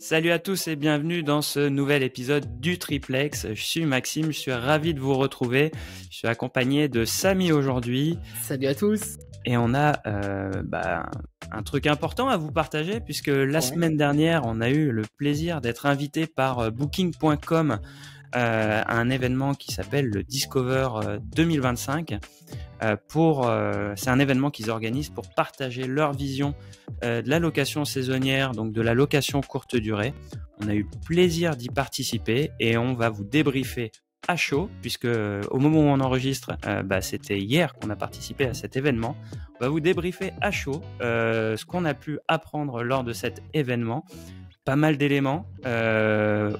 Salut à tous et bienvenue dans ce nouvel épisode du Triplex. Je suis Maxime, je suis ravi de vous retrouver. Je suis accompagné de Samy aujourd'hui Salut à tous. et on a un truc important à vous partager puisque la semaine dernière, on a eu le plaisir d'être invité par Booking.com à un événement qui s'appelle le Discover 2025. C'est un événement qu'ils organisent pour partager leur vision de la location saisonnière, donc de la location courte durée. On a eu plaisir d'y participer et on va vous débriefer à chaud, puisque au moment où on enregistre, c'était hier qu'on a participé à cet événement. On va vous débriefer à chaud ce qu'on a pu apprendre lors de cet événement. Pas mal d'éléments,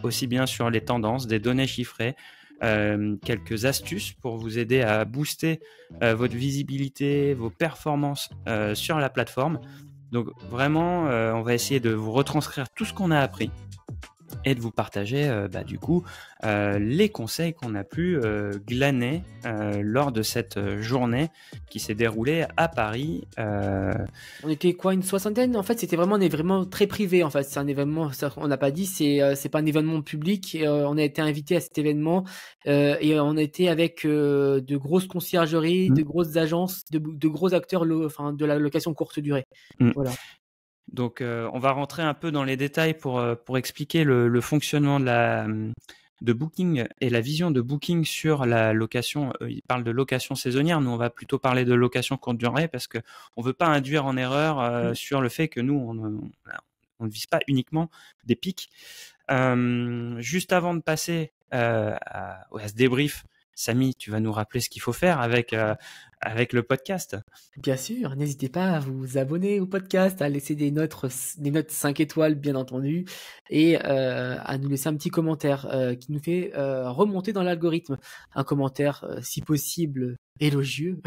aussi bien sur les tendances, des données chiffrées, quelques astuces pour vous aider à booster votre visibilité, vos performances sur la plateforme. Donc vraiment, on va essayer de vous retranscrire tout ce qu'on a appris et de vous partager les conseils qu'on a pu glaner lors de cette journée qui s'est déroulée à Paris. On était quoi, une soixantaine? En fait, c'était vraiment un événement très privé. En fait, c'est un événement, on n'a pas dit, c'est pas un événement public. On a été invité à cet événement et on a été avec de grosses conciergeries, de grosses agences, de gros acteurs, de la location courte durée. Voilà. Donc, on va rentrer un peu dans les détails pour expliquer le fonctionnement de Booking et la vision de Booking sur la location. Il parle de location saisonnière. Nous, on va plutôt parler de location courte durée parce que on veut pas induire en erreur sur le fait que nous, on ne vise pas uniquement des pics. Juste avant de passer à ce débrief, Samy, tu vas nous rappeler ce qu'il faut faire avec le podcast. Bien sûr, n'hésitez pas à vous abonner au podcast, à laisser des notes 5 étoiles, bien entendu, et à nous laisser un petit commentaire qui nous fait remonter dans l'algorithme. Un commentaire, si possible, élogieux.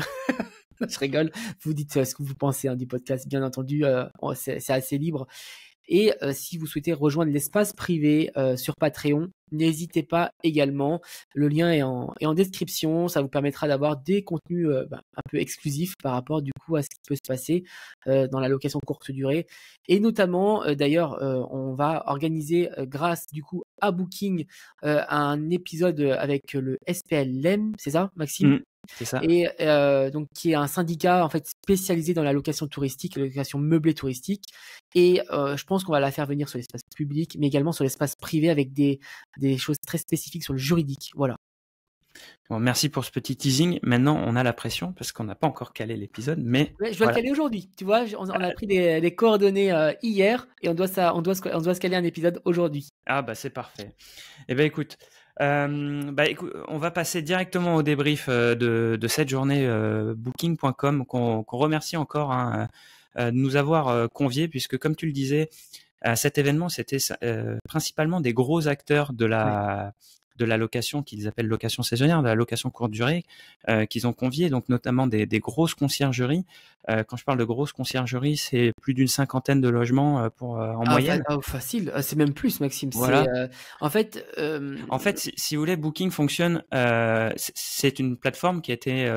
Je rigole. Vous dites ce que vous pensez du podcast, bien entendu, c'est assez libre. Et si vous souhaitez rejoindre l'espace privé sur Patreon, n'hésitez pas également. Le lien est en description. Ça vous permettra d'avoir des contenus un peu exclusifs par rapport du coup à ce qui peut se passer dans la location courte durée. Et notamment, d'ailleurs, on va organiser grâce du coup à Booking un épisode avec le SPLM, c'est ça, Maxime? C'est ça. Et donc qui est un syndicat en fait spécialisé dans la location touristique, la location meublée touristique. Et je pense qu'on va la faire venir sur l'espace public, mais également sur l'espace privé avec des choses très spécifiques sur le juridique. Voilà. Bon, merci pour ce petit teasing. Maintenant, on a la pression parce qu'on n'a pas encore calé l'épisode, mais ouais, je dois le caler aujourd'hui. Tu vois, on a pris les coordonnées hier et on doit se caler un épisode aujourd'hui. Ah bah c'est parfait. Eh ben écoute, on va passer directement au débrief de cette journée Booking.com qu'on remercie encore de nous avoir conviés, puisque comme tu le disais, à cet événement, c'était principalement des gros acteurs de la location qu'ils appellent location saisonnière, de la location courte durée, qu'ils ont convié, donc notamment des grosses conciergeries. Quand je parle de grosses conciergeries, c'est plus d'une 50aine de logements en moyenne. Facile, c'est même plus, Maxime. Voilà. En fait, si vous voulez, Booking fonctionne. C'est une plateforme qui a été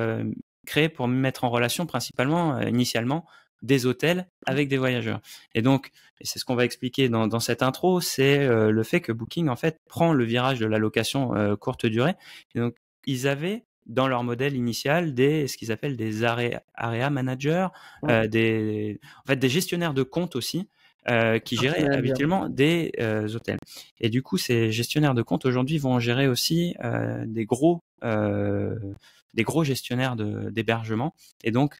créée pour mettre en relation principalement, initialement, des hôtels avec des voyageurs. Et donc, et c'est ce qu'on va expliquer dans cette intro, c'est le fait que Booking en fait prend le virage de la location courte durée. Et donc, ils avaient dans leur modèle initial ce qu'ils appellent des area managers, des gestionnaires de compte aussi. Qui géraient habituellement des hôtels. Et du coup, ces gestionnaires de compte aujourd'hui vont gérer aussi des gros gestionnaires d'hébergement, et donc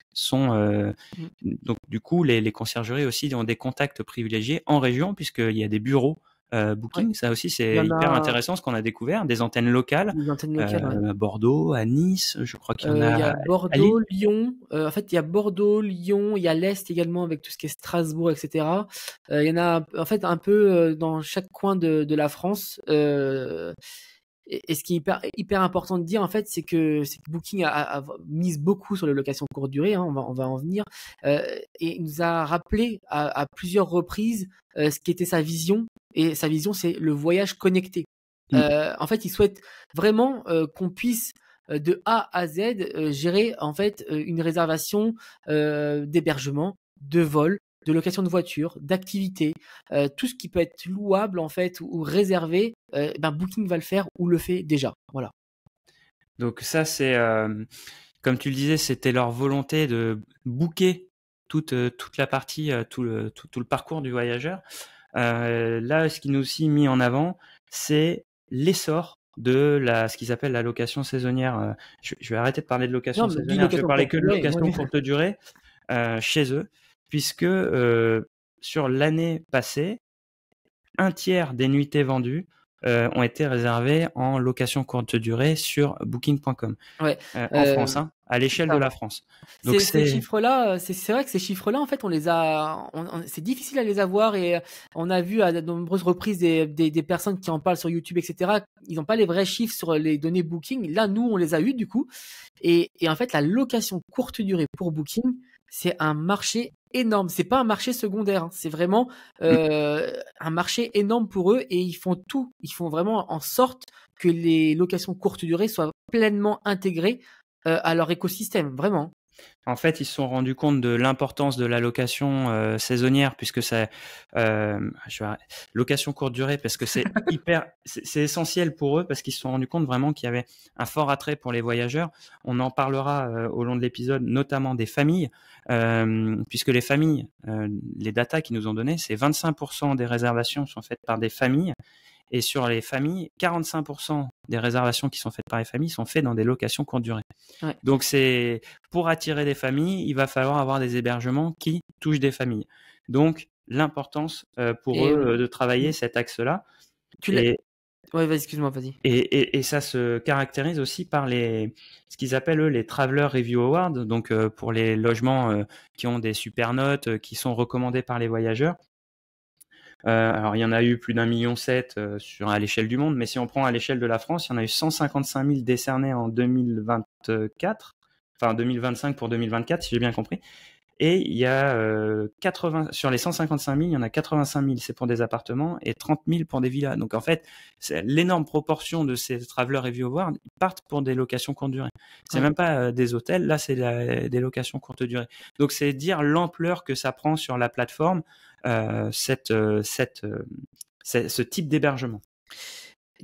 donc du coup les conciergeries aussi ont des contacts privilégiés en région, puisqu'il y a des bureaux Booking. Ça aussi c'est hyper intéressant, ce qu'on a découvert, des antennes locales, à Bordeaux, à Nice, je crois qu'il y en a. Il y a Bordeaux, Lyon. En fait, il y a Bordeaux, Lyon, il y a l'Est également avec tout ce qui est Strasbourg, etc. Il y en a en fait un peu dans chaque coin de la France. Et ce qui est hyper important de dire en fait, c'est que Booking a mise beaucoup sur les locations courte durée. On va en venir. Et nous a rappelé à plusieurs reprises ce qu'était sa vision. Et sa vision, c'est le voyage connecté. En fait, il souhaite vraiment qu'on puisse de A à Z gérer en fait une réservation d'hébergement, de vol, de location de voitures, d'activités, tout ce qui peut être louable en fait ou réservé, Booking va le faire ou le fait déjà. Voilà. Donc ça, c'est, comme tu le disais, c'était leur volonté de booker toute la partie, tout le parcours du voyageur. Là, ce qui nous est aussi mis en avant, c'est l'essor de ce qu'ils appellent la location saisonnière. Je vais arrêter de parler de location saisonnière, je vais parler que de location courte durée chez eux, puisque sur l'année passée, un tiers des nuitées vendues ont été réservées en location courte durée sur Booking.com. Ouais. En France, hein, à l'échelle de la France. Donc ces chiffres-là, c'est vrai que ces chiffres-là, en fait, c'est difficile à les avoir et on a vu à de nombreuses reprises des personnes qui en parlent sur YouTube, etc. Ils n'ont pas les vrais chiffres sur les données Booking. Là, nous, on les a eu du coup. Et en fait, la location courte durée pour Booking, c'est un marché énorme. C'est pas un marché secondaire. Hein. C'est vraiment un marché énorme pour eux et ils font tout. Ils font vraiment en sorte que les locations courte durée soient pleinement intégrées à leur écosystème, vraiment. En fait, ils se sont rendus compte de l'importance de la location saisonnière, puisque c'est location courte durée, parce que c'est c'est essentiel pour eux, parce qu'ils se sont rendus compte vraiment qu'il y avait un fort attrait pour les voyageurs. On en parlera au long de l'épisode, notamment des familles, puisque les familles, les datas qu'ils nous ont données, c'est 25% des réservations sont faites par des familles. Et sur les familles, 45% des réservations qui sont faites par les familles sont faites dans des locations courte durée. Ouais. Donc, pour attirer des familles, il va falloir avoir des hébergements qui touchent des familles. Donc, l'importance pour eux de travailler cet axe-là. Ouais, vas-y, excuse-moi, vas-y. Et ça se caractérise aussi par ce qu'ils appellent eux les Traveler Review Awards, donc pour les logements qui ont des super notes, qui sont recommandés par les voyageurs. Alors, il y en a eu plus d'1,7 million à l'échelle du monde, mais si on prend à l'échelle de la France, il y en a eu 155 000 décernés en 2024, enfin 2025 pour 2024, si j'ai bien compris. Et il y a sur les 155 000, il y en a 85 000, c'est pour des appartements, et 30 000 pour des villas. Donc en fait, c'est l'énorme proportion de ces Traveler Review Awards, ils partent pour des locations courte durée. C'est même pas des hôtels, là c'est des locations courte durée. Donc c'est dire l'ampleur que ça prend sur la plateforme, ce type d'hébergement.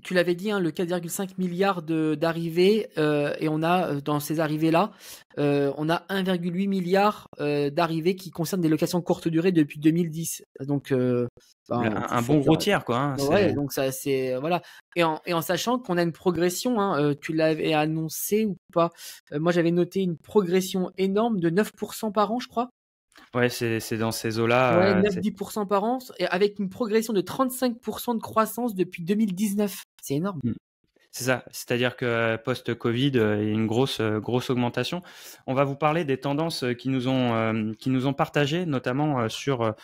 Tu l'avais dit, hein, le 4,5 milliards d'arrivées, et on a dans ces arrivées-là, on a 1,8 milliard d'arrivées qui concernent des locations courte durée depuis 2010. Donc un bon gros tiers, quoi. Hein, ouais, donc ça c'est voilà. Et en sachant qu'on a une progression, hein, tu l'avais annoncé ou pas? Moi j'avais noté une progression énorme de 9% par an, je crois. Ouais, c'est dans ces eaux-là. Ouais, 9-10% par an, et avec une progression de 35% de croissance depuis 2019. C'est énorme. C'est ça, c'est-à-dire que post-Covid, il y a une grosse augmentation. On va vous parler des tendances qui nous ont partagées, notamment sur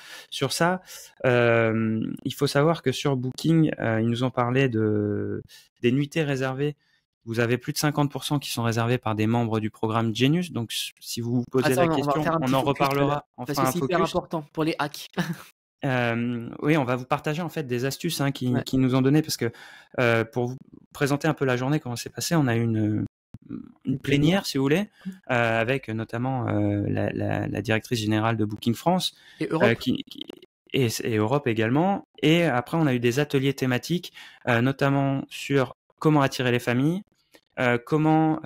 ça. Il faut savoir que sur Booking, ils nous ont parlé des nuitées réservées. Vous avez plus de 50% qui sont réservés par des membres du programme Genius. Donc, si vous vous posez la question, on en reparlera. Parce que c'est hyper important pour les hacks. Oui, on va vous partager en fait des astuces qui nous ont donné, parce que pour vous présenter un peu la journée, comment c'est passé, on a eu une plénière, si vous voulez, avec notamment la directrice générale de Booking France et Europe. Et Europe également. Et après, on a eu des ateliers thématiques, notamment sur comment attirer les familles, comment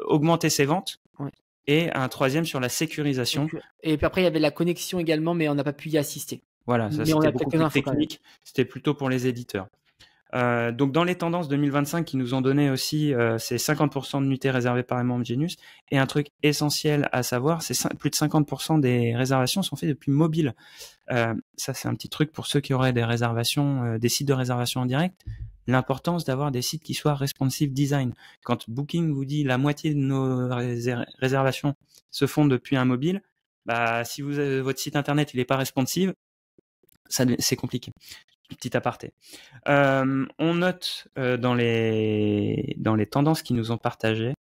augmenter ses ventes. Ouais. Et un troisième sur la sécurisation. Et puis après, il y avait la connexion également, mais on n'a pas pu y assister. Voilà, ça c'était beaucoup plus technique. C'était plutôt pour les éditeurs. Donc, dans les tendances 2025 qui nous ont donné aussi, c'est 50% de nuitées réservées par les membres Genius. Et un truc essentiel à savoir, c'est plus de 50% des réservations sont faites depuis mobile. Ça, c'est un petit truc pour ceux qui auraient des réservations, des sites de réservation en direct. L'importance d'avoir des sites qui soient responsive design. Quand Booking vous dit la moitié de nos réservations se font depuis un mobile, si votre site internet il n'est pas responsive, c'est compliqué. Petit aparté. On note dans les tendances qui nous ont partagées,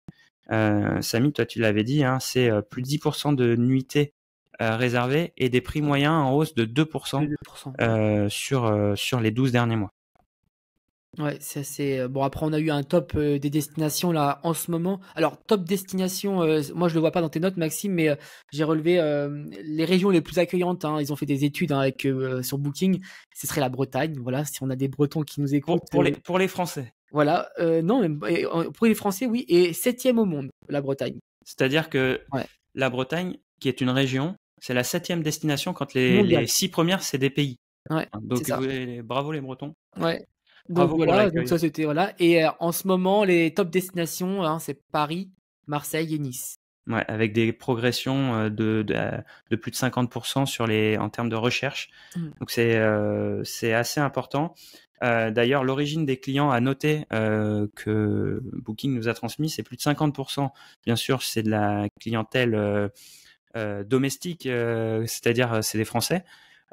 Samy, toi tu l'avais dit, hein, c'est plus de 10% de nuitées réservées et des prix moyens en hausse de 2%, sur les 12 derniers mois. Ouais, c'est assez. Bon, après, on a eu un top des destinations là en ce moment. Alors, top destination, moi je le vois pas dans tes notes, Maxime, mais j'ai relevé les régions les plus accueillantes, hein. Ils ont fait des études, hein, avec sur Booking. Ce serait la Bretagne. Voilà, si on a des Bretons qui nous écoutent. Pour les Français. Voilà, non, pour les Français, oui, et septième au monde, la Bretagne. C'est-à-dire que Ouais. la Bretagne, qui est une région, c'est la 7e destination quand les Mondial. 6 premières, c'est des pays. Ouais, c'est Donc ça. bravo les Bretons. Ouais. Donc Bravo pour voilà, donc l'accueil. ça c'était voilà. Et en ce moment, les top destinations, hein, c'est Paris, Marseille et Nice. Ouais, avec des progressions de plus de 50% en termes de recherche. Mmh. Donc c'est assez important. D'ailleurs, l'origine des clients à noter que Booking nous a transmis, c'est plus de 50%. Bien sûr, c'est de la clientèle domestique, c'est-à-dire c'est des Français.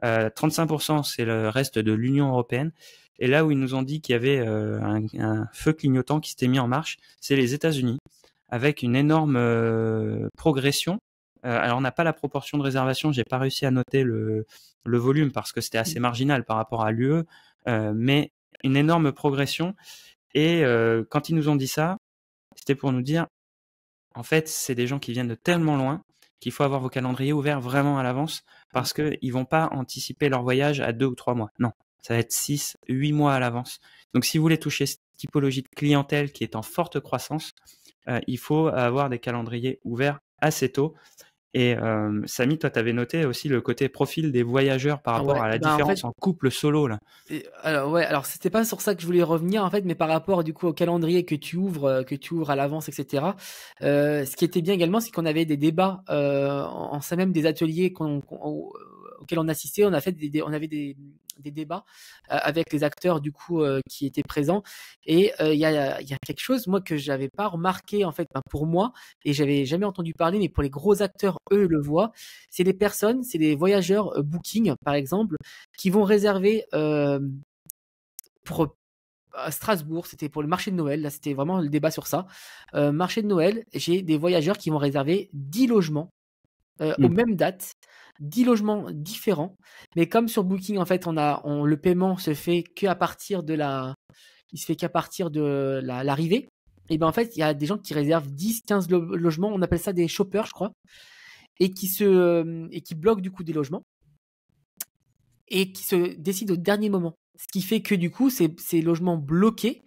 35%, c'est le reste de l'Union européenne. Et là où ils nous ont dit qu'il y avait un feu clignotant qui s'était mis en marche, c'est les États-Unis, avec une énorme progression. Alors on n'a pas la proportion de réservation, j'ai pas réussi à noter le volume parce que c'était assez marginal par rapport à l'UE, mais une énorme progression. Et quand ils nous ont dit ça, c'était pour nous dire, en fait, c'est des gens qui viennent de tellement loin qu'il faut avoir vos calendriers ouverts vraiment à l'avance parce qu'ils vont pas anticiper leur voyage à 2 ou 3 mois. Non, ça va être 6, 8 mois à l'avance. Donc si vous voulez toucher cette typologie de clientèle qui est en forte croissance, il faut avoir des calendriers ouverts assez tôt. Et Samy, toi, tu avais noté aussi le côté profil des voyageurs par rapport à la différence en couple solo là. Alors ouais, alors c'était pas sur ça que je voulais revenir en fait, mais par rapport du coup au calendrier que tu ouvres à l'avance, etc. Ce qui était bien également, c'est qu'on avait des débats en sein même des ateliers auxquels on assistait. On a fait on avait des débats avec les acteurs du coup qui étaient présents. Et il y a quelque chose moi que j'avais pas remarqué en fait, pour moi, et j'avais jamais entendu parler, mais pour les gros acteurs, eux le voient. C'est des personnes, c'est des voyageurs Booking par exemple, qui vont réserver pour à Strasbourg, c'était pour le marché de Noël. Là, c'était vraiment le débat sur ça. Marché de Noël, j'ai des voyageurs qui vont réserver 10 logements aux mêmes dates, 10 logements différents. Mais comme sur Booking, en fait, le paiement se fait qu'à partir de il se fait qu'à partir de l'arrivée. Et ben en fait, il y a des gens qui réservent 10, 15 logements. On appelle ça des shoppers, je crois, et qui bloquent du coup des logements et qui se décident au dernier moment. Ce qui fait que du coup, ces logements bloqués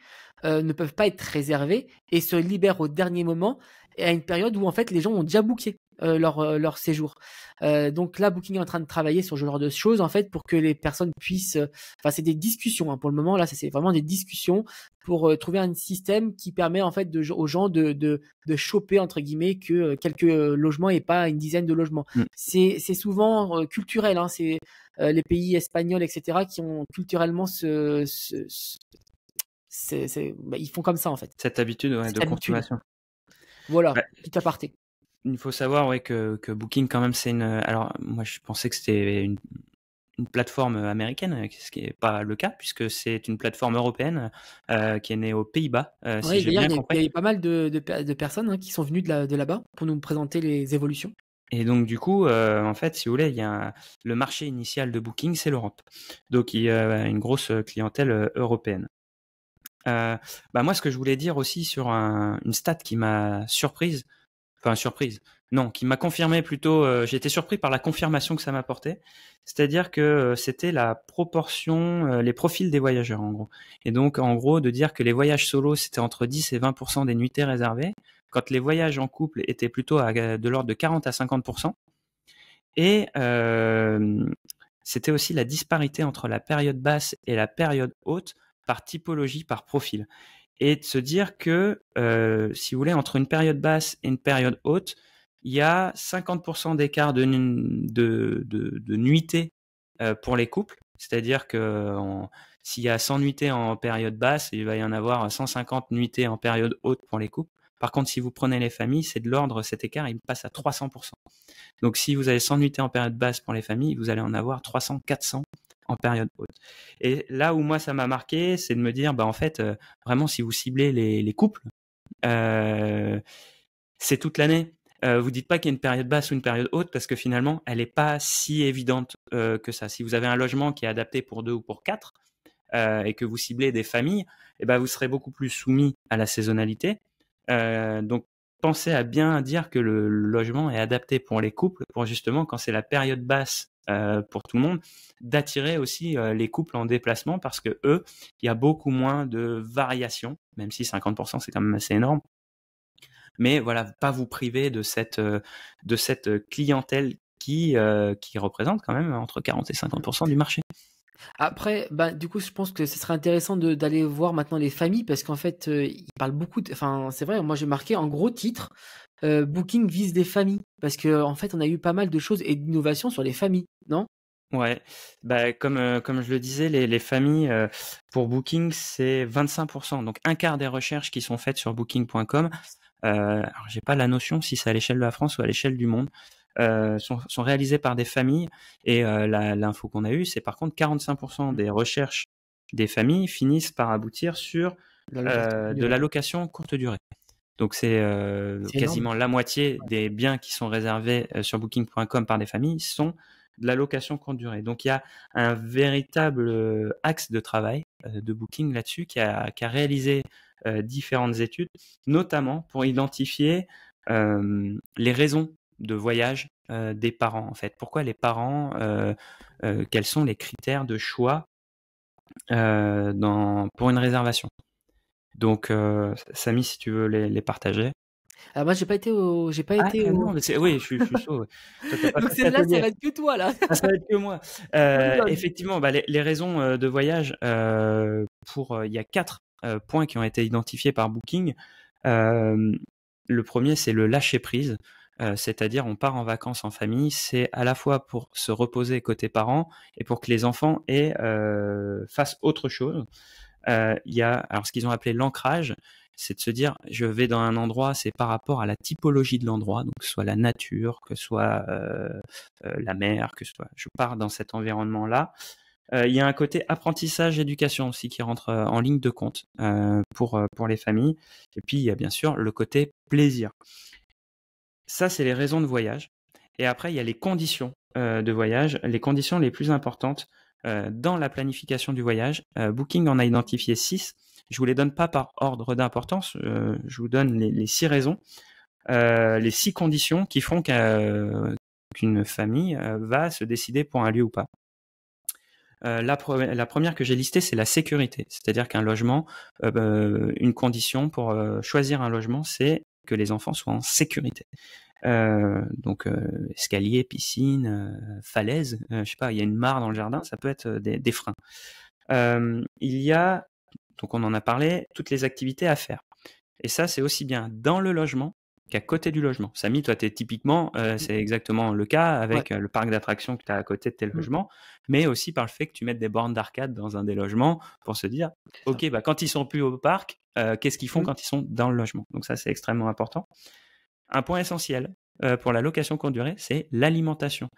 ne peuvent pas être réservés et se libèrent au dernier moment et à une période où en fait les gens ont déjà booké leur séjour. Donc là, Booking est en train de travailler sur ce genre de choses en fait pour que les personnes puissent. Enfin, c'est des discussions hein, pour le moment. Là, c'est vraiment des discussions pour trouver un système qui permet en fait aux gens de choper entre guillemets que quelques logements et pas une dizaine de logements. C'est souvent culturel. Hein, c'est les pays espagnols, etc., qui ont culturellement ils font comme ça en fait. Cette habitude de consommation. Voilà, petit aparté. Il faut savoir que Booking quand même c'est alors moi je pensais que c'était une plateforme américaine, ce qui n'est pas le cas puisque c'est une plateforme européenne qui est née aux Pays-Bas, si j'ai bien compris. Il y a pas mal de personnes hein, qui sont venues de là-bas pour nous présenter les évolutions. Et donc du coup, en fait, si vous voulez, le marché initial de Booking, c'est l'Europe. Donc il y a une grosse clientèle européenne. Moi, ce que je voulais dire aussi sur une stat qui m'a surprise, non, qui m'a confirmé plutôt, j'ai été surpris par la confirmation que ça m'apportait, c'est-à-dire que c'était la proportion, les profils des voyageurs en gros. Et donc en gros, de dire que les voyages solo, c'était entre 10 et 20% des nuitées réservées, quand les voyages en couple étaient plutôt de l'ordre de 40 à 50%. Et c'était aussi la disparité entre la période basse et la période haute par typologie, par profil. Et de se dire que, si vous voulez, entre une période basse et une période haute, il y a 50% d'écart de nuitées pour les couples. C'est-à-dire que s'il y a 100 nuitées en période basse, il va y en avoir 150 nuitées en période haute pour les couples. Par contre, si vous prenez les familles, c'est de l'ordre, cet écart, il passe à 300%. Donc, si vous avez 100 nuitées en période basse pour les familles, vous allez en avoir 300, 400 en période haute. Et là où moi ça m'a marqué, c'est de me dire, en fait, vraiment, si vous ciblez les couples, c'est toute l'année. Vous dites pas qu'il y a une période basse ou une période haute parce que finalement, elle n'est pas si évidente que ça. Si vous avez un logement qui est adapté pour 2 ou pour 4, et que vous ciblez des familles, eh ben, vous serez beaucoup plus soumis à la saisonnalité. Donc, pensez à bien dire que le logement est adapté pour les couples, pour justement, quand c'est la période basse pour tout le monde, d'attirer aussi les couples en déplacement parce que eux, il y a beaucoup moins de variations, même si 50% c'est quand même assez énorme. Mais voilà, pas vous priver de cette clientèle qui représente quand même entre 40 et 50% du marché. Après, bah, du coup, je pense que ce serait intéressant d'aller voir maintenant les familles parce qu'en fait, ils parlent beaucoup enfin, c'est vrai, moi j'ai marqué en gros titre, Booking vise des familles parce que en fait, on a eu pas mal de choses et d'innovations sur les familles, non? Ouais, bah, comme je le disais, les familles, pour Booking, c'est 25%, donc un quart des recherches qui sont faites sur booking.com, alors j'ai pas la notion si c'est à l'échelle de la France ou à l'échelle du monde, sont réalisées par des familles et l'info qu'on a eue, c'est par contre 45% des recherches des familles finissent par aboutir sur L'allocation courte de durée. la location courte durée. Donc c'est C'est énorme. quasiment la moitié des biens qui sont réservés sur booking.com par des familles sont de la location courte durée. Donc il y a un véritable axe de travail de Booking là-dessus qui a réalisé différentes études, notamment pour identifier les raisons de voyage des parents en fait. Pourquoi les parents, quels sont les critères de choix pour une réservation. Donc Samy, si tu veux les partager. Ah moi j'ai pas Ah été non, au mais oui, je suis chaud. Ouais. Toi, t'as pas donc fait cet celle-là, ça atelier. va être que toi là. Ah, ça va être que moi. Bonne vanne. Effectivement, bah, les raisons de voyage, il y a 4 points qui ont été identifiés par Booking. Le premier, c'est le lâcher prise. C'est-à-dire, on part en vacances en famille, c'est à la fois pour se reposer côté parents et pour que les enfants fassent autre chose. Il y a alors ce qu'ils ont appelé l'ancrage, c'est de se dire je vais dans un endroit, c'est par rapport à la typologie de l'endroit, donc que ce soit la nature, que ce soit la mer, que ce soit je pars dans cet environnement-là. Il y a un côté apprentissage, éducation aussi qui rentre en ligne de compte pour les familles. Et puis il y a bien sûr le côté plaisir. Ça, c'est les raisons de voyage. Et après, il y a les conditions de voyage, les conditions les plus importantes dans la planification du voyage. Booking en a identifié 6. Je vous les donne pas par ordre d'importance. Je vous donne les 6 raisons, les 6 conditions qui font qu'une famille va se décider pour un lieu ou pas. La première que j'ai listée, c'est la sécurité. C'est-à-dire qu'un logement, une condition pour choisir un logement, c'est que les enfants soient en sécurité. Donc escalier, piscine, falaise, je sais pas, il y a une mare dans le jardin, ça peut être des freins. Il y a, donc on en a parlé, toutes les activités à faire. Et ça, c'est aussi bien dans le logement qu'à côté du logement. Samy, toi, t'es typiquement, c'est exactement le cas Ouais. avec le parc d'attractions que tu as à côté de tes Mmh. logements, mais aussi par le fait que tu mettes des bornes d'arcade dans un des logements pour se dire, C'est ça. ok, bah, quand ils sont plus au parc, qu'est-ce qu'ils font Mmh. quand ils sont dans le logement? Donc ça, c'est extrêmement important. Un point essentiel pour la location courte durée, c'est l'alimentation.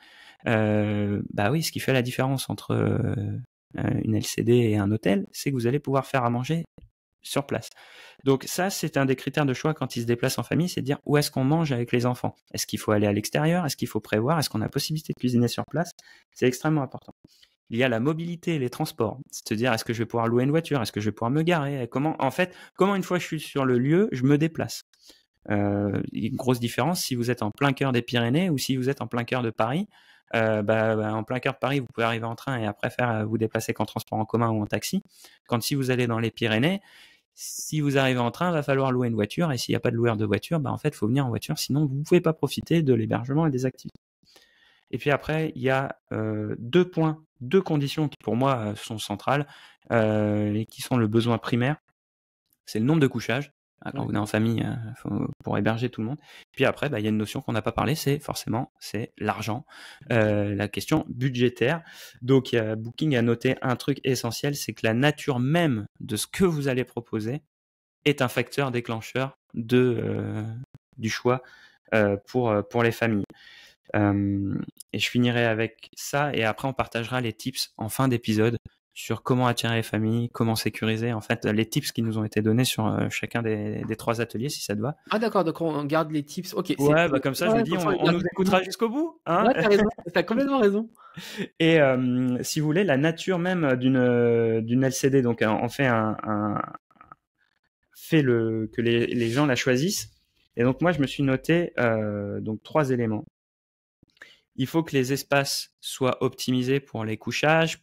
Bah oui, ce qui fait la différence entre une LCD et un hôtel, c'est que vous allez pouvoir faire à manger sur place. Donc ça, c'est un des critères de choix quand ils se déplacent en famille, c'est de dire où est-ce qu'on mange avec les enfants. Est-ce qu'il faut aller à l'extérieur? Est-ce qu'il faut prévoir? Est-ce qu'on a possibilité de cuisiner sur place? C'est extrêmement important. Il y a la mobilité et les transports. C'est-à-dire, est-ce que je vais pouvoir louer une voiture? Est-ce que je vais pouvoir me garer? Comment une fois que je suis sur le lieu, je me déplace? Il y a une grosse différence si vous êtes en plein cœur des Pyrénées ou si vous êtes en plein cœur de Paris. En plein cœur de Paris, vous pouvez arriver en train et après vous déplacer qu'en transport en commun ou en taxi. Quand si vous allez dans les Pyrénées, si vous arrivez en train, il va falloir louer une voiture et s'il n'y a pas de loueur de voiture, en fait, il faut venir en voiture, sinon vous ne pouvez pas profiter de l'hébergement et des activités. Et puis après, il y a 2 points, 2 conditions qui pour moi sont centrales et qui sont le besoin primaire. C'est le nombre de couchages. Quand vous êtes en famille, pour héberger tout le monde. Puis après, il y a une notion qu'on n'a pas parlé, c'est l'argent, la question budgétaire. Donc, Booking a noté un truc essentiel, c'est que la nature même de ce que vous allez proposer est un facteur déclencheur du choix pour les familles. Et je finirai avec ça et après on partagera les tips en fin d'épisode sur comment attirer les familles, comment sécuriser, en fait, les tips qui nous ont été donnés sur chacun des 3 ateliers, si ça te va. Ah d'accord, donc on garde les tips. Ok, Ouais, bah comme ça, je me dis, on nous écoutera jusqu'au bout, hein. Ouais, t'as raison, t'as complètement raison. Et si vous voulez, la nature même d'une LCD, donc on fait que les gens la choisissent. Et donc moi, je me suis noté donc 3 éléments. Il faut que les espaces soient optimisés pour les couchages,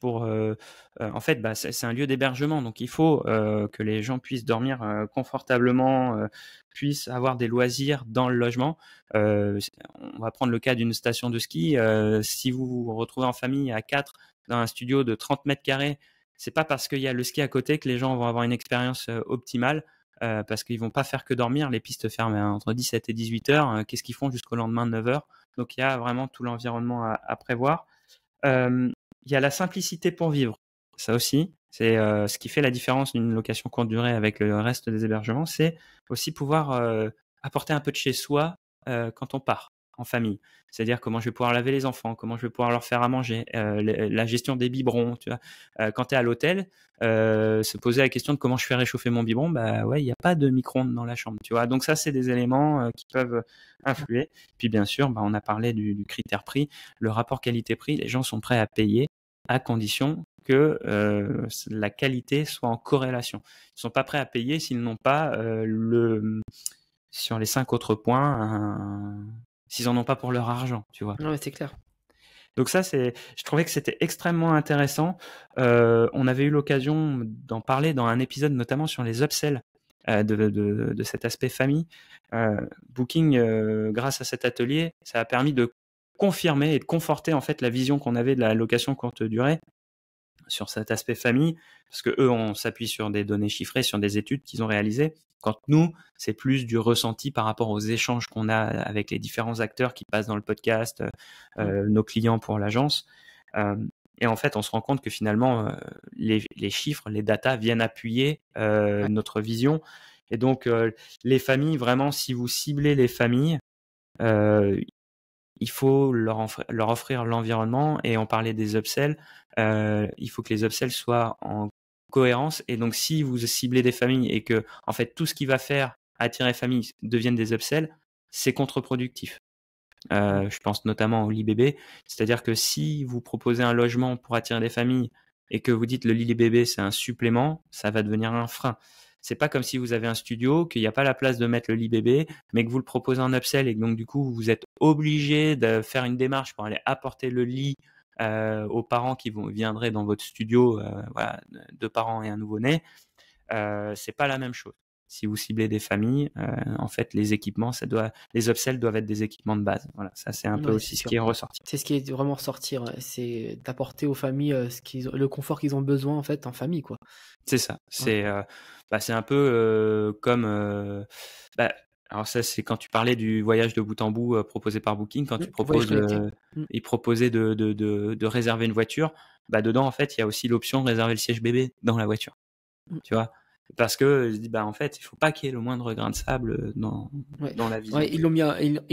en fait, c'est un lieu d'hébergement, donc il faut que les gens puissent dormir confortablement, puissent avoir des loisirs dans le logement. On va prendre le cas d'une station de ski. Si vous vous retrouvez en famille à 4 dans un studio de 30 mètres carrés, c'est pas parce qu'il y a le ski à côté que les gens vont avoir une expérience optimale. Parce qu'ils vont pas faire que dormir, les pistes ferment entre 17 et 18 heures. Qu'est-ce qu'ils font jusqu'au lendemain de 9 heures? Donc il y a vraiment tout l'environnement à prévoir. Il y a la simplicité pour vivre. Ça aussi, c'est ce qui fait la différence d'une location courte durée avec le reste des hébergements, c'est aussi pouvoir apporter un peu de chez soi quand on part en famille. C'est-à-dire comment je vais pouvoir laver les enfants, comment je vais pouvoir leur faire à manger, la gestion des biberons. Tu vois. Quand tu es à l'hôtel, se poser la question de comment je fais réchauffer mon biberon, bah ouais, il n'y a pas de micro-ondes dans la chambre. Tu vois. Donc ça, c'est des éléments qui peuvent influer. Puis bien sûr, on a parlé du critère prix. Le rapport qualité-prix, les gens sont prêts à payer à condition que la qualité soit en corrélation. Ils ne sont pas prêts à payer s'ils n'ont pas sur les 5 autres points, s'ils en ont pas pour leur argent, tu vois. Ouais, c'est clair. Donc ça, je trouvais que c'était extrêmement intéressant. On avait eu l'occasion d'en parler dans un épisode notamment sur les upsells de cet aspect famille. Booking, grâce à cet atelier, ça a permis de confirmer et de conforter en fait la vision qu'on avait de la location courte durée sur cet aspect famille, parce que eux, on s'appuie sur des données chiffrées, sur des études qu'ils ont réalisées. Quand nous, c'est plus du ressenti par rapport aux échanges qu'on a avec les différents acteurs qui passent dans le podcast, nos clients pour l'agence. Et en fait, on se rend compte que finalement, les chiffres, les datas viennent appuyer notre vision. Et donc, les familles, vraiment, si vous ciblez les familles, il faut leur offrir l'environnement. Et on parlait des upsells. Il faut que les upsells soient en cohérence. Et donc, si vous ciblez des familles et que, en fait, tout ce qui va faire attirer familles deviennent des upsells, c'est contre-productif. Je pense notamment au lit bébé. C'est-à-dire que si vous proposez un logement pour attirer des familles et que vous dites le lit bébé, c'est un supplément, ça va devenir un frein. C'est pas comme si vous avez un studio, qu'il n'y a pas la place de mettre le lit bébé, mais que vous le proposez en upsell et que donc du coup vous êtes obligé de faire une démarche pour aller apporter le lit aux parents qui viendraient dans votre studio, voilà, 2 parents et un nouveau-né. C'est pas la même chose. Si vous ciblez des familles, en fait, les équipements, les upsells doivent être des équipements de base. Voilà, ça c'est un peu aussi ce qui est ressorti. C'est ce qui est vraiment ressortir, c'est d'apporter aux familles le confort qu'ils ont besoin en fait en famille, quoi. C'est ça. C'est un peu comme. Alors ça, c'est quand tu parlais du voyage de bout en bout proposé par Booking, quand tu proposes, ils proposaient de réserver une voiture, dedans en fait, il y a aussi l'option de réserver le siège bébé dans la voiture. Tu vois. Parce que je dis en fait il faut pas qu'il y ait le moindre grain de sable dans la vision. Ouais, ils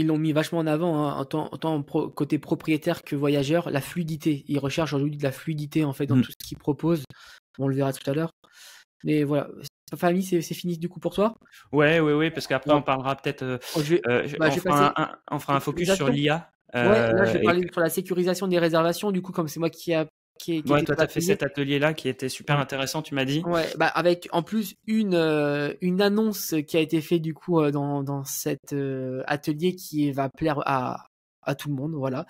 l'ont mis vachement en avant, hein, autant côté propriétaire que voyageur, la fluidité. Ils recherchent aujourd'hui de la fluidité en fait dans tout ce qu'ils proposent. On le verra tout à l'heure. Mais voilà, famille, c'est fini du coup pour toi? Ouais, parce qu'après on parlera peut-être. On fera un focus sur l'IA. Ouais, là je vais parler sur la sécurisation des réservations. Du coup, comme c'est moi qui toi, tu as fait cet atelier-là qui était super intéressant, tu m'as dit. Ouais, avec en plus une annonce qui a été faite du coup dans cet atelier qui va plaire à tout le monde. Voilà,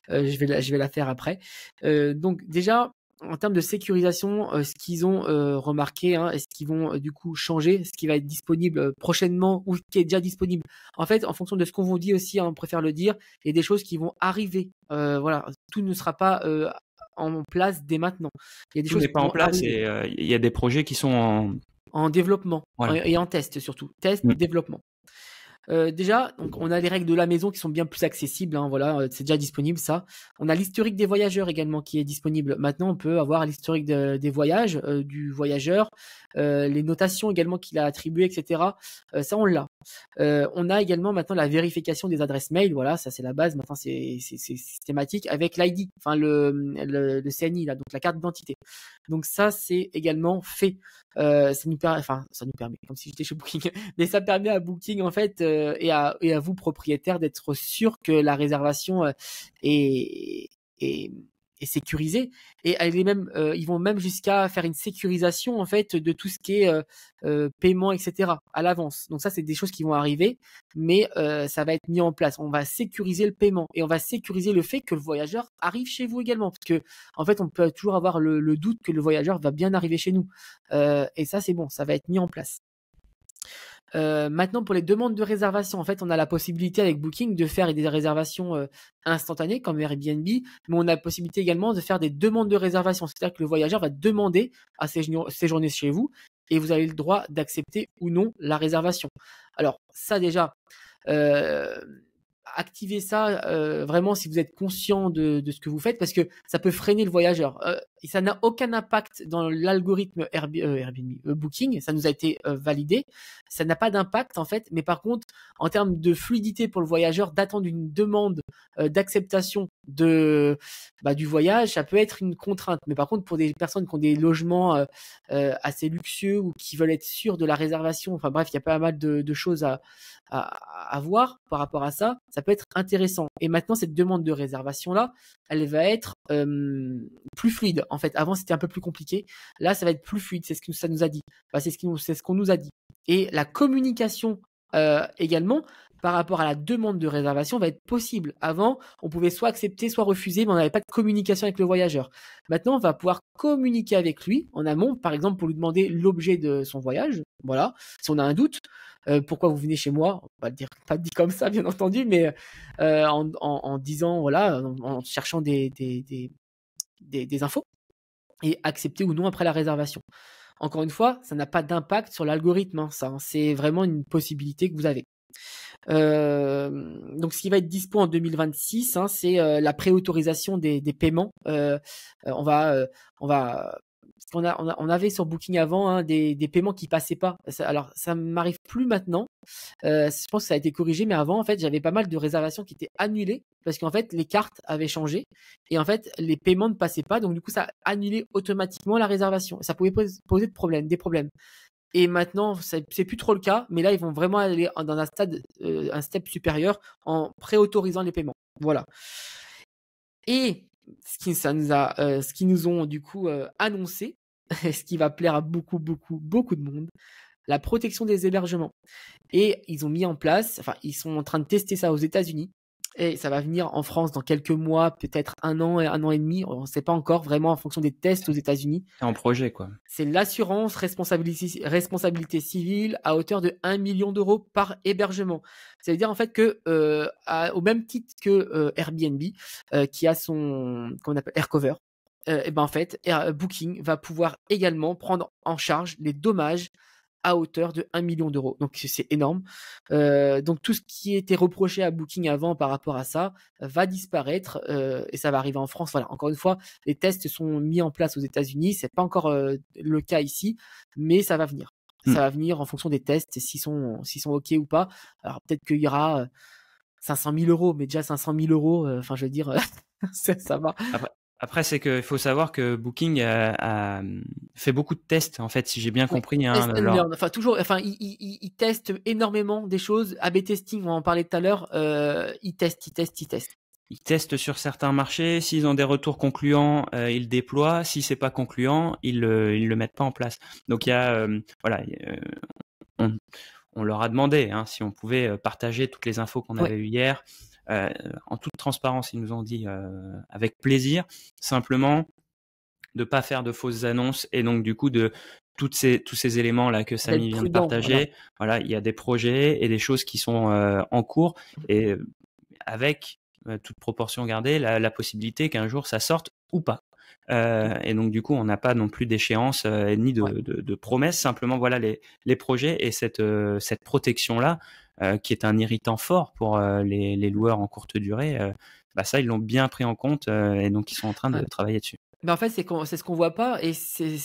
je vais la faire après. Donc déjà, en termes de sécurisation, ce qu'ils ont remarqué, et ce qu'ils vont du coup changer, ce qui va être disponible prochainement ou qui est déjà disponible. En fait, en fonction de ce qu'on vous dit aussi, on préfère le dire, il y a des choses qui vont arriver. Voilà, tout ne sera pas en place dès maintenant. Il y a des tout choses n'est pas en place et il y a des projets qui sont en développement, voilà. Et en test surtout. Test, développement. Déjà, donc on a les règles de la maison qui sont bien plus accessibles. Voilà, c'est déjà disponible ça. On a l'historique des voyageurs également qui est disponible. Maintenant, on peut avoir l'historique des voyages du voyageur, les notations également qu'il a attribuées, etc. Ça, on l'a. On a également maintenant la vérification des adresses mail. Voilà, ça c'est la base. Maintenant, c'est systématique avec l'ID, enfin le CNI là, donc la carte d'identité. Donc ça, c'est également fait. Ça nous permet, comme si j'étais chez Booking, mais ça permet à Booking en fait et à vous propriétaires d'être sûr que la réservation est est sécurisée, et elle est même, ils vont même jusqu'à faire une sécurisation en fait de tout ce qui est paiement, etc. à l'avance. Donc ça, c'est des choses qui vont arriver, mais ça va être mis en place. On va sécuriser le paiement et on va sécuriser le fait que le voyageur arrive chez vous également, parce que en fait, on peut toujours avoir le doute que le voyageur va bien arriver chez nous. Et ça, c'est bon, ça va être mis en place. Maintenant, pour les demandes de réservation, en fait, on a la possibilité avec Booking de faire des réservations instantanées comme Airbnb, mais on a la possibilité également de faire des demandes de réservation. C'est-à-dire que le voyageur va demander à séjourner chez vous et vous avez le droit d'accepter ou non la réservation. Alors, ça déjà, activez ça vraiment si vous êtes conscient de ce que vous faites, parce que ça peut freiner le voyageur. Et ça n'a aucun impact dans l'algorithme Airbnb, Booking, ça nous a été validé. Ça n'a pas d'impact en fait, mais par contre, en termes de fluidité pour le voyageur, d'attendre une demande d'acceptation du voyage, ça peut être une contrainte. Mais par contre, pour des personnes qui ont des logements assez luxueux ou qui veulent être sûrs de la réservation, enfin bref, il y a pas mal de choses à voir par rapport à ça, ça peut être intéressant. Et maintenant, cette demande de réservation-là, elle va être plus fluide. En fait, avant, c'était un peu plus compliqué. Là, ça va être plus fluide. C'est ce que ça nous a dit. Enfin, c'est ce qu'on nous a dit. Et la communication également, par rapport à la demande de réservation, va être possible. Avant, on pouvait soit accepter, soit refuser, mais on n'avait pas de communication avec le voyageur. Maintenant, on va pouvoir communiquer avec lui en amont, par exemple, pour lui demander l'objet de son voyage. Voilà. Si on a un doute, pourquoi vous venez chez moi, on va le dire, pas dit comme ça, bien entendu, mais en disant, voilà, en cherchant des infos, et accepter ou non après la réservation. Encore une fois, ça n'a pas d'impact sur l'algorithme, hein, ça, hein, c'est vraiment une possibilité que vous avez. Donc ce qui va être dispo en 2026, hein, c'est la préautorisation des paiements. On va parce on avait sur Booking avant, hein, des paiements qui passaient pas. Alors ça m'arrive plus maintenant. Je pense que ça a été corrigé, mais avant en fait j'avais pas mal de réservations qui étaient annulées parce qu'en fait les cartes avaient changé et en fait les paiements ne passaient pas. Donc du coup ça annulait automatiquement la réservation. Ça pouvait poser des problèmes. Et maintenant, c'est plus trop le cas, mais là, ils vont vraiment aller dans un step supérieur en préautorisant les paiements. Voilà. Et ce qu'ils nous ont du coup annoncé, ce qui va plaire à beaucoup, beaucoup, beaucoup de monde, la protection des hébergements. Et ils ont mis en place, enfin, ils sont en train de tester ça aux États-Unis. Et ça va venir en France dans quelques mois, peut-être un an et demi. On ne sait pas encore vraiment en fonction des tests aux États-Unis. C'est en projet, quoi. C'est l'assurance responsabilité civile à hauteur de 1 million d'euros par hébergement. Ça veut dire en fait que au même titre que Airbnb, qui a qu'on appelle AirCover, et ben en fait, Booking va pouvoir également prendre en charge les dommages à hauteur de 1 million d'euros. Donc c'est énorme. Donc tout ce qui était reproché à Booking avant par rapport à ça va disparaître et ça va arriver en France. Voilà, encore une fois, les tests sont mis en place aux États-Unis. C'est pas encore le cas ici, mais ça va venir. Ça va venir en fonction des tests, s'ils sont OK ou pas. Alors peut-être qu'il y aura 500 000 euros, mais déjà 500 000 euros, enfin je veux dire, ça va. Après, c'est qu'il faut savoir que Booking a fait beaucoup de tests, en fait, si j'ai bien compris. Hein, enfin, toujours, enfin, ils testent énormément des choses. A/B testing, on en parlait tout à l'heure. Ils testent. Ils testent sur certains marchés. S'ils ont des retours concluants, ils le déploient. Si c'est pas concluant, ils le mettent pas en place. Donc il y a, voilà, on leur a demandé hein, si on pouvait partager toutes les infos qu'on avait eues hier. En toute transparence, ils nous ont dit avec plaisir, simplement de pas faire de fausses annonces et donc du coup de tous ces éléments là que Samy vient de partager. Voilà, il y a des projets et des choses qui sont en cours et avec toute proportion gardée, la possibilité qu'un jour ça sorte ou pas. Et donc du coup, on n'a pas non plus d'échéance ni de promesses. Simplement, voilà les projets et cette protection là. Qui est un irritant fort pour les loueurs en courte durée, ça ils l'ont bien pris en compte et donc ils sont en train de travailler dessus. Mais en fait, c'est ce qu'on voit pas et c'est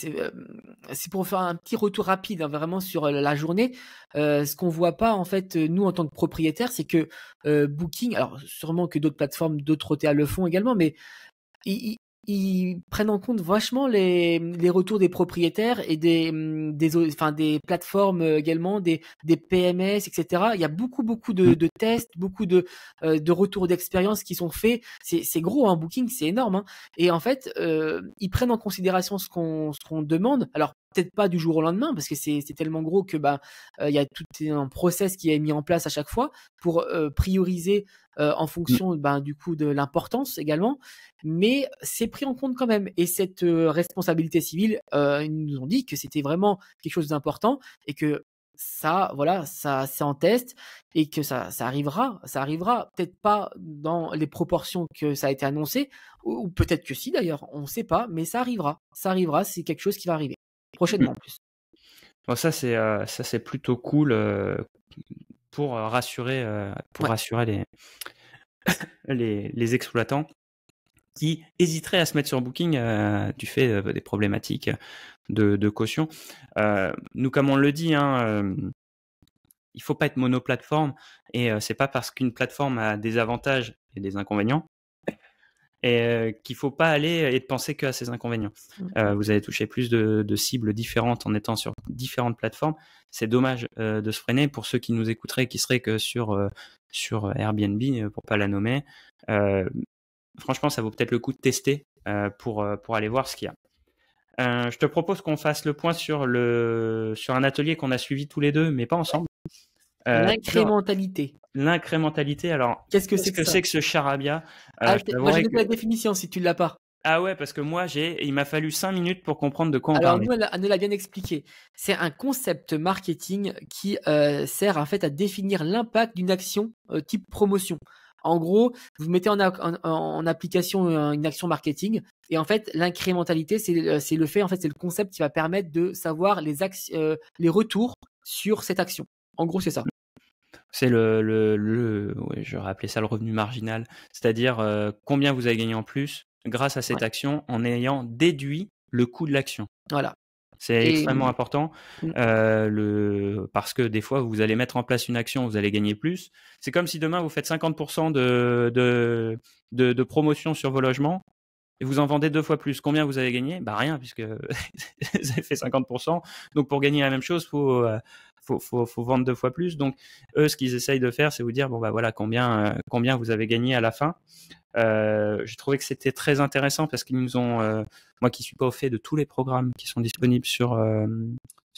pour faire un petit retour rapide, hein, vraiment sur, la journée. Ce qu'on voit pas en fait, nous en tant que propriétaires, c'est que, Booking alors sûrement que d'autres plateformes, d'autres hôtels le font également, mais ils ils prennent en compte vachement les retours des propriétaires et des plateformes, également, des PMS et cetera. Il y a beaucoup Mm. de tests, beaucoup de retours d'expérience qui sont faits. C'est gros, hein, Booking, c'est énorme, hein, et en fait, ils prennent en considération ce qu'on demande. Alors peut-être pas du jour au lendemain parce que c'est tellement gros que, bah, il y a tout un process qui est mis en place à chaque fois pour, prioriser, en Mm. fonction, ben, du coup, de l'importance également, mais c'est pris en compte quand même. Et cette responsabilité civile, ils nous ont dit que c'était vraiment quelque chose d'important et que ça, voilà, ça c'est en test et que ça arrivera peut-être pas dans les proportions que ça a été annoncé, ou peut-être que si d'ailleurs, on ne sait pas, mais ça arrivera, c'est quelque chose qui va arriver Mm. prochainement en plus. Bon, ça c'est plutôt cool pour Ouais, rassurer les exploitants qui hésiteraient à se mettre sur Booking du fait des problématiques de caution. Nous, comme on le dit, hein, il faut pas être monoplateforme et c'est pas parce qu'une plateforme a des avantages et des inconvénients et qu'il faut pas aller et penser qu'à ses inconvénients. mmh, Vous allez toucher plus de cibles différentes en étant sur différentes plateformes. C'est dommage de se freiner pour ceux qui nous écouteraient, qui seraient que sur Airbnb, pour pas la nommer. Euh, Franchement, ça vaut peut-être le coup de tester pour aller voir ce qu'il y a. Je te propose qu'on fasse le point sur un atelier qu'on a suivi tous les deux, mais pas ensemble. Sur l'incrémentalité. l'incrémentalité. Alors, Qu'est-ce que c'est qu'est-ce que que ça? c'est que ce charabia? Ah, Je moi j'ai t'avouerai noté que... la définition si tu l'as pas. Ah ouais, parce que moi, il m'a fallu 5 minutes pour comprendre de quoi on Alors parlait. nous, elle nous l'a bien expliqué. C'est un concept marketing qui, sert en fait à définir l'impact d'une action, type promotion. En gros, vous mettez en application, une action marketing et en fait l'incrémentalité c'est le fait en fait, c'est le concept qui va permettre de savoir les retours sur cette action. En gros, c'est ça. C'est ouais, je vais rappeler ça le revenu marginal, c'est-à-dire combien vous avez gagné en plus grâce à cette Ouais, action en ayant déduit le coût de l'action. voilà C'est et extrêmement important mmh, parce que des fois, vous allez mettre en place une action, vous allez gagner plus. C'est comme si demain, vous faites 50% de promotion sur vos logements et vous en vendez 2 fois plus. Combien vous avez gagné? Bah rien, puisque vous avez fait 50%. Donc pour gagner la même chose, faut vendre 2 fois plus. Donc eux, ce qu'ils essayent de faire, c'est vous dire bon bah voilà combien vous avez gagné à la fin. J'ai trouvé que c'était très intéressant parce qu'ils nous ont, moi qui suis pas au fait de tous les programmes qui sont disponibles sur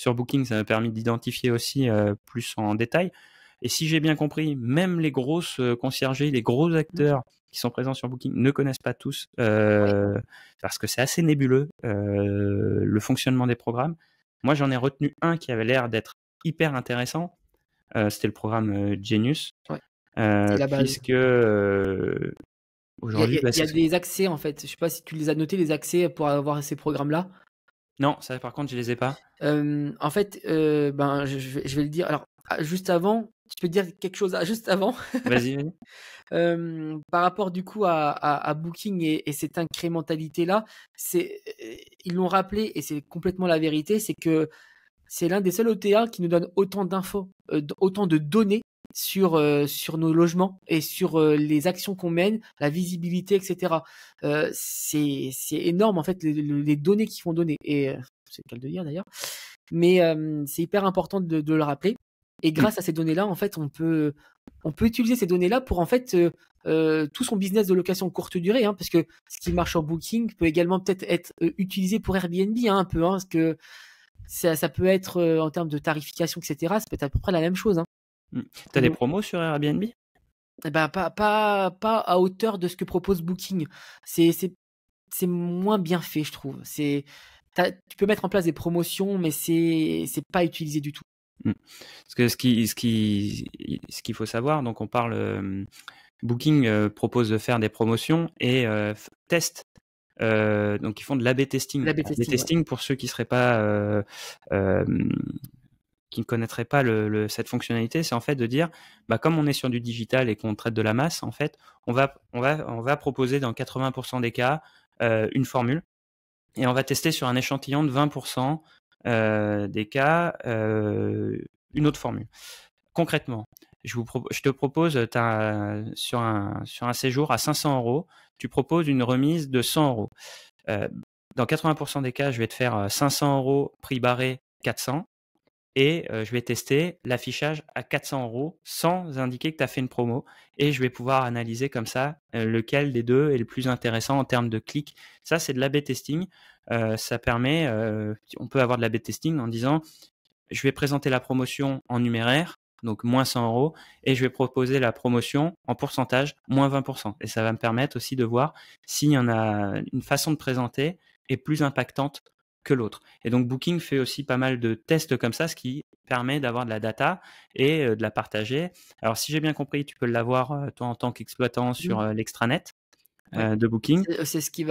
Booking, ça m'a permis d'identifier aussi plus en détail. Et si j'ai bien compris, même les grosses conciergeries, les gros mmh, acteurs qui sont présents sur Booking ne connaissent pas tous ouais, parce que c'est assez nébuleux le fonctionnement des programmes. Moi, j'en ai retenu un qui avait l'air d'être hyper intéressant. C'était le programme Genius, ouais, c'est la base. puisque Il y a il y aujourd'hui, a bah, il y a des accès en fait. Je sais pas si tu les as notés les accès pour avoir ces programmes-là? non, ça par contre, je les ai pas. En fait, ben, je vais le dire. Alors, juste avant, je peux dire quelque chose juste avant. Vas-y, vas-y. Par rapport du coup à Booking et cette incrémentalité-là, ils l'ont rappelé et c'est complètement la vérité, c'est que c'est l'un des seuls OTA qui nous donne autant d'infos, autant de données sur nos logements et sur, les actions qu'on mène, la visibilité et cetera. C'est énorme en fait les données qu'ils font donner et c'est le cas de le dire d'ailleurs. Mais c'est hyper important de le rappeler et Mmh. grâce à ces données-là, en fait, on peut utiliser ces données-là pour en fait, tout son business de location courte durée, hein, parce que ce qui marche en Booking peut également peut-être être, utilisé pour Airbnb, hein, un peu, hein, parce que ça peut être, en termes de tarification et cetera, ça peut être à peu près la même chose, hein. Mmh. Tu des promos sur Airbnb? Et bah, pas à hauteur de ce que propose Booking. C'est moins bien fait, je trouve. Tu peux mettre en place des promotions, mais c'est pas utilisé du tout. Mmh. Parce que ce qu'il faut savoir, donc on parle, Booking propose de faire des promotions et teste. Donc ils font de l'A/B testing. L'A/B L'A/B testing, ouais. testing, pour ceux qui seraient pas, qui ne connaîtraient pas cette fonctionnalité, c'est en fait de dire, bah, comme on est sur du digital et qu'on traite de la masse, en fait, on va proposer dans 80% des cas une formule. et on va tester sur un échantillon de 20% des cas une autre formule. Concrètement, je te propose, sur un séjour à 500 €, tu proposes une remise de 100 €. Dans 80% des cas, je vais te faire 500 € prix barré 400, et je vais tester l'affichage à 400 € sans indiquer que tu as fait une promo, et je vais pouvoir analyser comme ça lequel des deux est le plus intéressant en termes de clics. Ça, c'est de l'A/B testing. Ça permet, on peut avoir de l'A/B testing en disant je vais présenter la promotion en numéraire, donc moins 100 €, et je vais proposer la promotion en pourcentage, moins 20%. Et ça va me permettre aussi de voir s'il y en a une façon de présenter est plus impactante que l'autre. Et donc Booking fait aussi pas mal de tests comme ça, ce qui permet d'avoir de la data et de la partager. Alors si j'ai bien compris, tu peux l'avoir toi en tant qu'exploitant sur l'extranet de Booking. C'est ce qui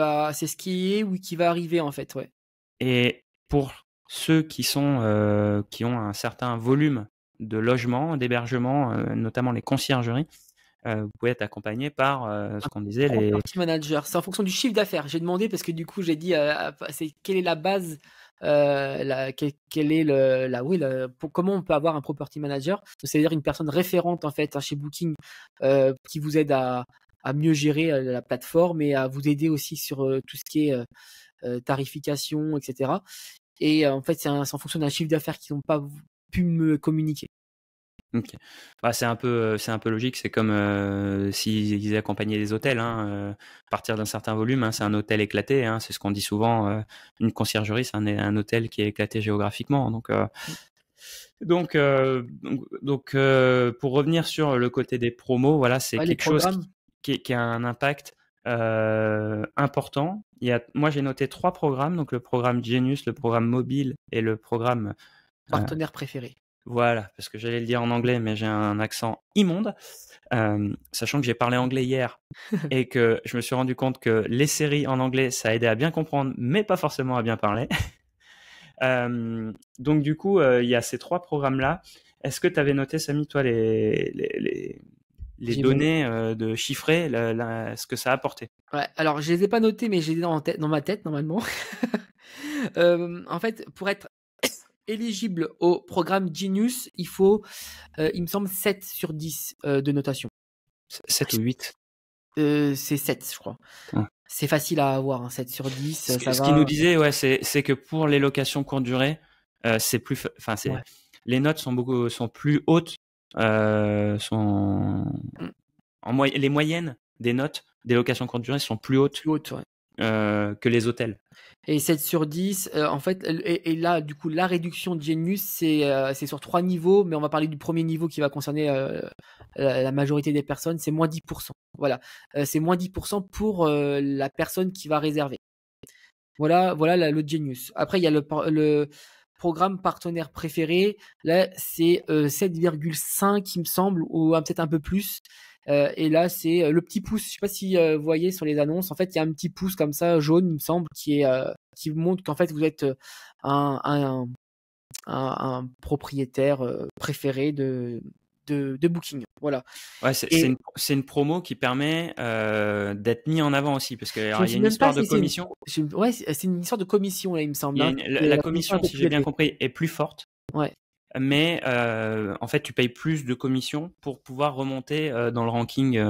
est ou qui va arriver en fait, ouais. Et pour ceux qui ont un certain volume de logement, d'hébergement, notamment les conciergeries, vous pouvez être accompagné par ce qu'on disait les property manager. C'est en fonction du chiffre d'affaires. J'ai demandé parce que du coup j'ai dit quelle est la base, quelle est comment on peut avoir un property manager. C'est-à-dire une personne référente en fait chez Booking qui vous aide à mieux gérer la plateforme et à vous aider aussi sur tout ce qui est tarification, etc. Et en fait c'est en fonction d'un chiffre d'affaires qu'ils n'ont pas pu me communiquer. Ok. Bah, c'est un peu logique. C'est comme s'ils accompagnaient les hôtels. À partir d'un certain volume, c'est un hôtel éclaté. C'est ce qu'on dit souvent. Une conciergerie, c'est un hôtel qui est éclaté géographiquement. Donc, pour revenir sur le côté des promos, voilà, c'est quelque chose qui a un impact important. Moi, j'ai noté 3 programmes. Donc, le programme Genius, le programme mobile et le programme partenaire préféré. Voilà, parce que j'allais le dire en anglais, mais j'ai un accent immonde. Sachant que j'ai parlé anglais hier et que je me suis rendu compte que les séries en anglais, ça aidait à bien comprendre, mais pas forcément à bien parler. Donc du coup, il y a ces 3 programmes-là. Est-ce que tu avais noté, Samy, toi, les données de chiffrer, ce que ça a apporté? Ouais, alors je les ai pas notés, mais j'ai dans ma tête normalement. En fait, pour être éligible au programme Genius, il faut, il me semble, 7 sur 10 de notation. 7 ou 8 C'est 7, je crois. Ah. C'est facile à avoir, 7 sur 10. Ce qu'il nous disait, c'est que pour les locations courte durée, c'est plus, les notes sont plus hautes, les moyennes des notes des locations courte durée sont plus hautes que les hôtels. Et 7 sur 10, en fait, et là, du coup, la réduction de Genius, c'est sur 3 niveaux, mais on va parler du premier niveau qui va concerner la majorité des personnes, c'est moins 10%. Voilà, c'est moins 10% pour la personne qui va réserver. Voilà le Genius. Après, il y a le programme partenaire préféré. Là, c'est 7,5, il me semble, ou peut-être un peu plus. Et là, c'est le petit pouce. Je sais pas si vous voyez sur les annonces. En fait, il y a un petit pouce comme ça, jaune, il me semble, qui montre qu'en fait, vous êtes un propriétaire préféré de Booking. Voilà. Ouais, c'est une promo qui permet d'être mis en avant aussi, parce qu'il y a une histoire de commission. Ouais, c'est une histoire de commission, là, il me semble. La commission, si j'ai bien compris, est plus forte. Ouais. Mais en fait, tu payes plus de commission pour pouvoir remonter dans le ranking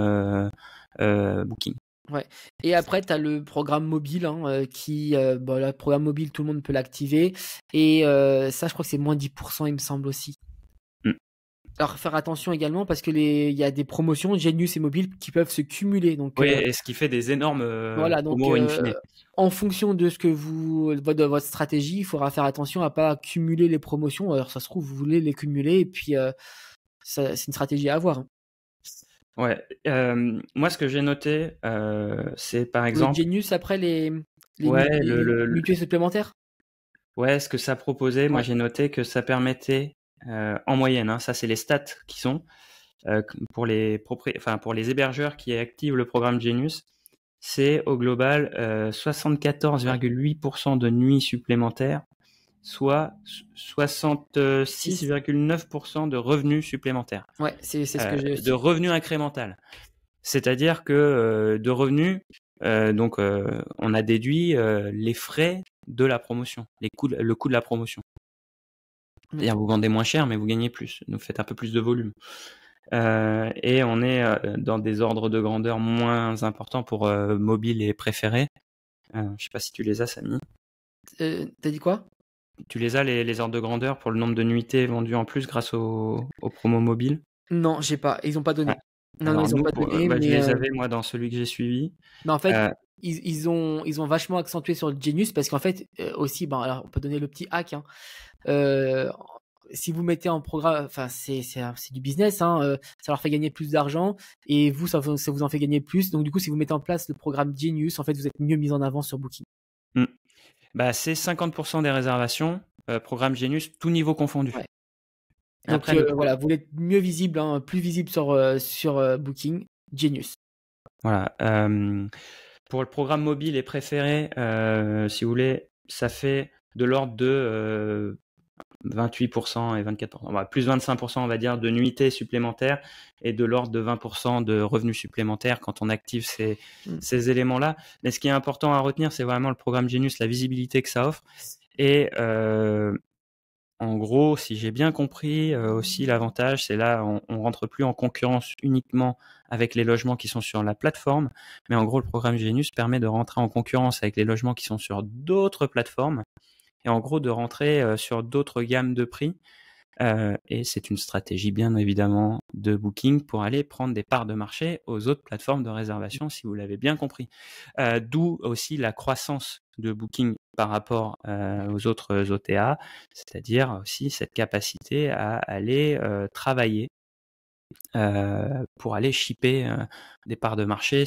Booking. Ouais. Et après, tu as le programme mobile le programme mobile, tout le monde peut l'activer. Et ça, je crois que c'est moins 10%, il me semble aussi. Alors, faire attention également parce que il y a des promotions Genius et mobile qui peuvent se cumuler. Donc, et ce qui fait des énormes promos in fine. En fonction de ce que de votre stratégie, il faudra faire attention à pas cumuler les promotions. Alors, ça se trouve, vous voulez les cumuler et puis c'est une stratégie à avoir. Ouais. Moi, ce que j'ai noté, c'est par exemple. Le Genius après les mutuelles supplémentaires. Ouais, ce que ça proposait, moi j'ai noté que ça permettait en moyenne, ça c'est les stats qui sont pour les hébergeurs qui activent le programme Genius, c'est au global 74,8% de nuits supplémentaires, soit 66,9% de revenus supplémentaires. Ouais, c'est ce que j'ai aussi. De revenus incrémental. C'est-à-dire que de revenus, Donc, on a déduit les frais de la promotion, le coût de la promotion. C'est-à-dire, vous vendez moins cher, mais vous gagnez plus. Vous faites un peu plus de volume. Et on est dans des ordres de grandeur moins importants pour mobile et préféré. Je sais pas si tu les as, Samy. T'as dit quoi? Tu les as, les ordres de grandeur pour le nombre de nuitées vendues en plus grâce aux promos mobiles? Non, j'ai pas. Ils ont pas donné. Ouais. Non, Alors ils ont nous, pas donné, je mais les avais moi dans celui que j'ai suivi. en fait, Euh, ils ont vachement accentué sur le Genius parce qu'en fait, aussi, alors on peut donner le petit hack, hein. Si vous mettez en programme, enfin c'est du business, hein, ça leur fait gagner plus d'argent et vous ça vous en fait gagner plus. Donc du coup, si vous mettez en place le programme Genius, en fait, vous êtes mieux mis en avant sur Booking. C'est 50% des réservations, programme Genius, tout niveau confondu. Ouais. Et Donc après, voilà, vous êtes mieux visible, hein, plus visible sur Booking, Genius. Voilà. Pour le programme mobile et préféré, si vous voulez, ça fait de l'ordre de 28% et 24%, plus 25% on va dire de nuitées supplémentaires et de l'ordre de 20% de revenus supplémentaires quand on active ces éléments-là. Mais ce qui est important à retenir, c'est vraiment le programme Genius, la visibilité que ça offre. Et en gros, si j'ai bien compris, aussi l'avantage, c'est là, on rentre plus en concurrence uniquement avec les logements qui sont sur la plateforme, mais en gros, le programme Genius permet de rentrer en concurrence avec les logements qui sont sur d'autres plateformes et en gros de rentrer sur d'autres gammes de prix. Et c'est une stratégie bien évidemment de Booking pour aller prendre des parts de marché aux autres plateformes de réservation, si vous l'avez bien compris. D'où aussi la croissance de Booking par rapport aux autres OTA, c'est-à-dire aussi cette capacité à aller travailler pour aller shipper des parts de marché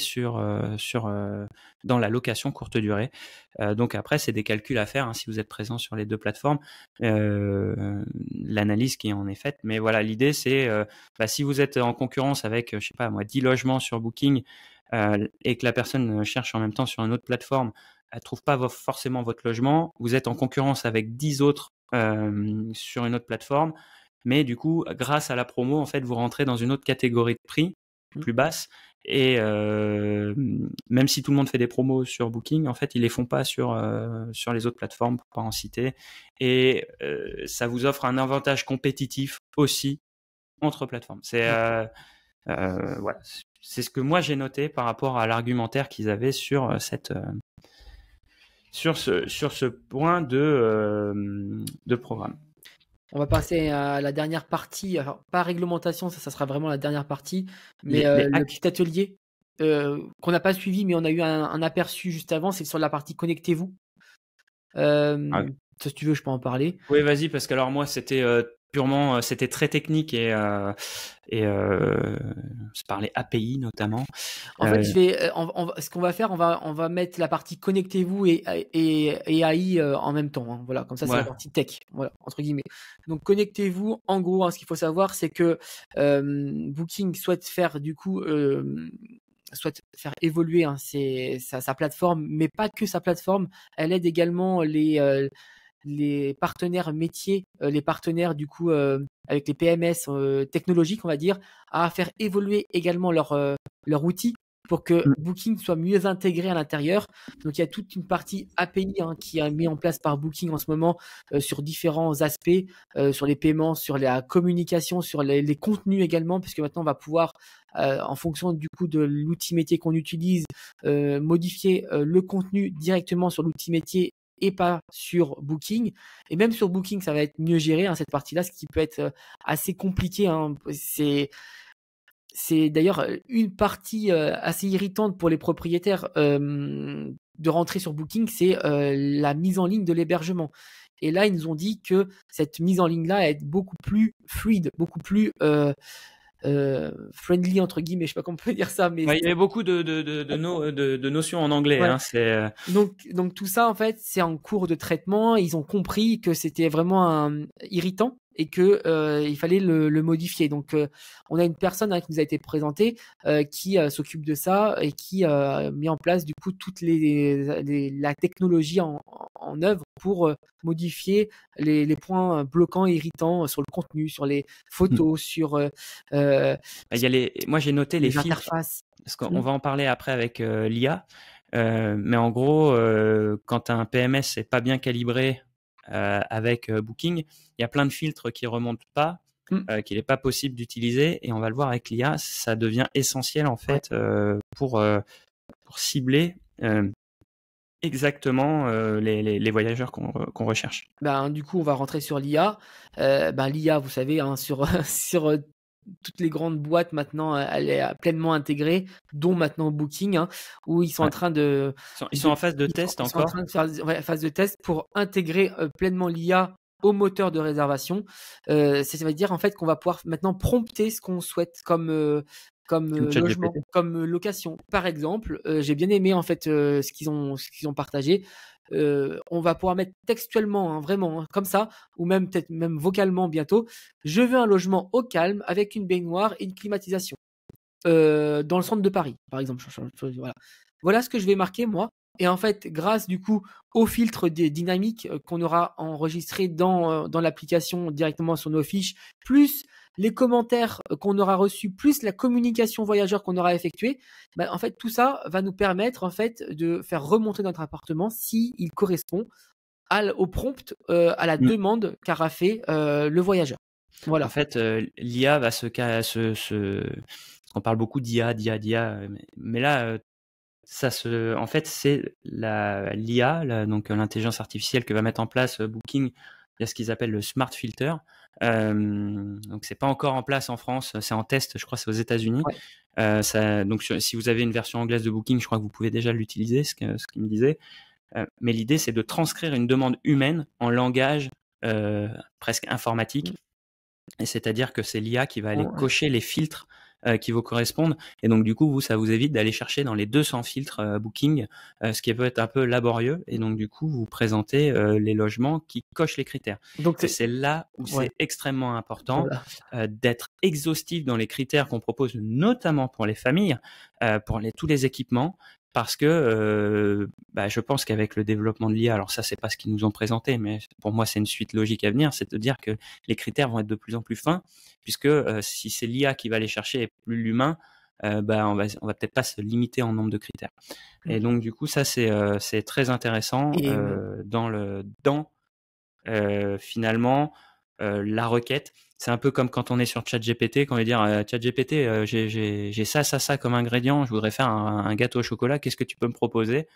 dans la location courte durée. Donc après, c'est des calculs à faire, hein, si vous êtes présent sur les deux plateformes, l'analyse qui en est faite. Mais voilà, l'idée c'est si vous êtes en concurrence avec, je sais pas moi, 10 logements sur Booking et que la personne cherche en même temps sur une autre plateforme, elle trouve pas forcément votre logement, vous êtes en concurrence avec 10 autres sur une autre plateforme. Mais du coup, grâce à la promo, en fait, vous rentrez dans une autre catégorie de prix plus basse. Et même si tout le monde fait des promos sur Booking, en fait, ils les font pas sur les autres plateformes, pour pas en citer. Et ça vous offre un avantage compétitif aussi entre plateformes. Voilà, c'est ce que moi j'ai noté par rapport à l'argumentaire qu'ils avaient sur ce point de programme. On va passer à la dernière partie, alors pas réglementation, ça sera vraiment la dernière partie, mais les le petit atelier qu'on n'a pas suivi, mais on a eu un aperçu juste avant, c'est sur la partie connectez-vous. Si tu veux, je peux en parler. Oui, vas-y, parce que alors moi, c'était purement, c'était très technique et je parlais API notamment. En fait, ce qu'on va faire, on va mettre la partie connectez-vous et AI en même temps, hein. Voilà, comme ça, c'est la partie tech, voilà, entre guillemets. Donc, connectez-vous. En gros, hein, ce qu'il faut savoir, c'est que Booking souhaite faire évoluer, hein, sa plateforme, mais pas que sa plateforme. Elle aide également les partenaires métiers, les partenaires du coup avec les PMS technologiques, on va dire, à faire évoluer également leur outil pour que Booking soit mieux intégré à l'intérieur. Donc il y a toute une partie API, hein, qui est mise en place par Booking en ce moment sur différents aspects, sur les paiements, sur la communication, sur les contenus également, puisque maintenant on va pouvoir en fonction du coup de l'outil métier qu'on utilise, modifier le contenu directement sur l'outil métier et pas sur Booking. Et même sur Booking, ça va être mieux géré, hein, cette partie-là, ce qui peut être assez compliqué, hein. C'est d'ailleurs une partie assez irritante pour les propriétaires de rentrer sur Booking, c'est la mise en ligne de l'hébergement. Et là, ils nous ont dit que cette mise en ligne-là est beaucoup plus fluide, beaucoup plus friendly entre guillemets, je sais pas comment on peut dire ça, mais il y avait beaucoup de notions en anglais. Ouais. Hein, donc tout ça en fait, c'est en cours de traitement. Ils ont compris que c'était vraiment irritant et que il fallait le modifier. Donc on a une personne, hein, qui nous a été présentée, qui s'occupe de ça et qui a mis en place du coup toute la technologie en œuvre pour modifier les points bloquants et irritants sur le contenu, sur les photos, sur moi j'ai noté les filtres, interfaces. parce qu'on va en parler après avec l'IA. Mais en gros, quand un PMS n'est pas bien calibré avec Booking, il y a plein de filtres qui remontent pas, qu'il n'est pas possible d'utiliser, et on va le voir avec l'IA, ça devient essentiel en fait pour cibler exactement les voyageurs qu'on recherche. Du coup, on va rentrer sur l'IA. L'IA, vous savez, hein, sur toutes les grandes boîtes maintenant, elle est pleinement intégrée, dont maintenant Booking, hein, où ils sont en train de... Ils sont en phase de test Ils sont en encore. train de faire phase de test pour intégrer pleinement l'IA au moteur de réservation. Ça veut dire en fait qu'on va pouvoir maintenant prompter ce qu'on souhaite comme logement, comme location. Par exemple, j'ai bien aimé en fait ce qu'ils ont partagé. On va pouvoir mettre textuellement, hein, vraiment, hein, comme ça, ou même peut-être même vocalement bientôt. Je veux un logement au calme avec une baignoire et une climatisation dans le centre de Paris, par exemple. Voilà ce que je vais marquer moi. Et en fait, grâce du coup au filtre dynamique qu'on aura enregistré dans l'application directement sur nos fiches, plus les commentaires qu'on aura reçus, plus la communication voyageur qu'on aura effectuée, en fait, tout ça va nous permettre en fait de faire remonter notre appartement s'il correspond au prompt, à la demande qu'a fait le voyageur. Voilà. En fait, l'IA va on parle beaucoup d'IA, mais là, en fait, c'est l'IA, donc l'intelligence artificielle que va mettre en place Booking. Il y a ce qu'ils appellent le Smart Filter. Donc, c'est pas encore en place en France, c'est en test, je crois, c'est aux États-Unis. Ouais. Donc, si vous avez une version anglaise de Booking, je crois que vous pouvez déjà l'utiliser, ce qu'il me disait. Mais l'idée, c'est de transcrire une demande humaine en langage presque informatique. Et c'est-à-dire que c'est l'IA qui va aller cocher les filtres qui vous correspondent. Et donc, du coup, ça vous évite d'aller chercher dans les 200 filtres Booking, ce qui peut être un peu laborieux. Et donc, du coup, vous présentez les logements qui cochent les critères. Donc, c'est là où c'est extrêmement important d'être exhaustif dans les critères qu'on propose, notamment pour les familles, pour tous les équipements. Parce que je pense qu'avec le développement de l'IA, alors ça, c'est pas ce qu'ils nous ont présenté, mais pour moi, c'est une suite logique à venir, c'est de dire que les critères vont être de plus en plus fins, puisque si c'est l'IA qui va les chercher et plus l'humain, on va peut-être pas se limiter en nombre de critères. Et donc, du coup, ça, c'est très intéressant finalement la requête. C'est un peu comme quand on est sur ChatGPT, quand on va dire ChatGPT, j'ai ça comme ingrédient, je voudrais faire un gâteau au chocolat, qu'est-ce que tu peux me proposer?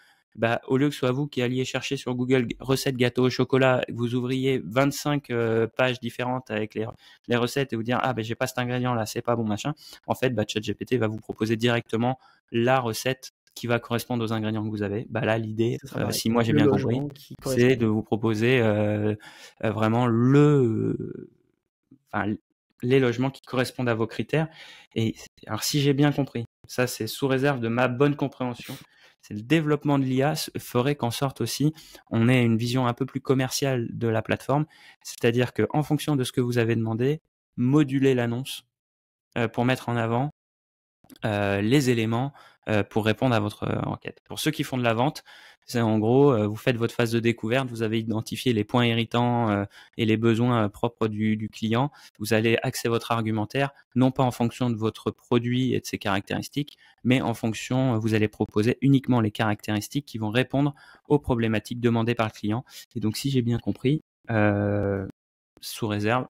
Au lieu que ce soit vous qui alliez chercher sur Google recette gâteau au chocolat, vous ouvriez 25 pages différentes avec les recettes et vous dire j'ai pas cet ingrédient là, c'est pas bon machin. En fait, ChatGPT va vous proposer directement la recette qui va correspondre aux ingrédients que vous avez. Là, l'idée, si moi j'ai bien compris, c'est de vous proposer vraiment les logements qui correspondent à vos critères. Et alors, si j'ai bien compris, ça c'est sous réserve de ma bonne compréhension, c'est le développement de l'IA ferait qu'en sorte aussi, on ait une vision un peu plus commerciale de la plateforme, c'est-à-dire qu'en fonction de ce que vous avez demandé, moduler l'annonce pour mettre en avant les éléments pour répondre à votre enquête. Pour ceux qui font de la vente, c'est en gros, vous faites votre phase de découverte, vous avez identifié les points irritants et les besoins propres du client, vous allez axer votre argumentaire, non pas en fonction de votre produit et de ses caractéristiques, mais en fonction, vous allez proposer uniquement les caractéristiques qui vont répondre aux problématiques demandées par le client. Et donc, si j'ai bien compris, sous réserve,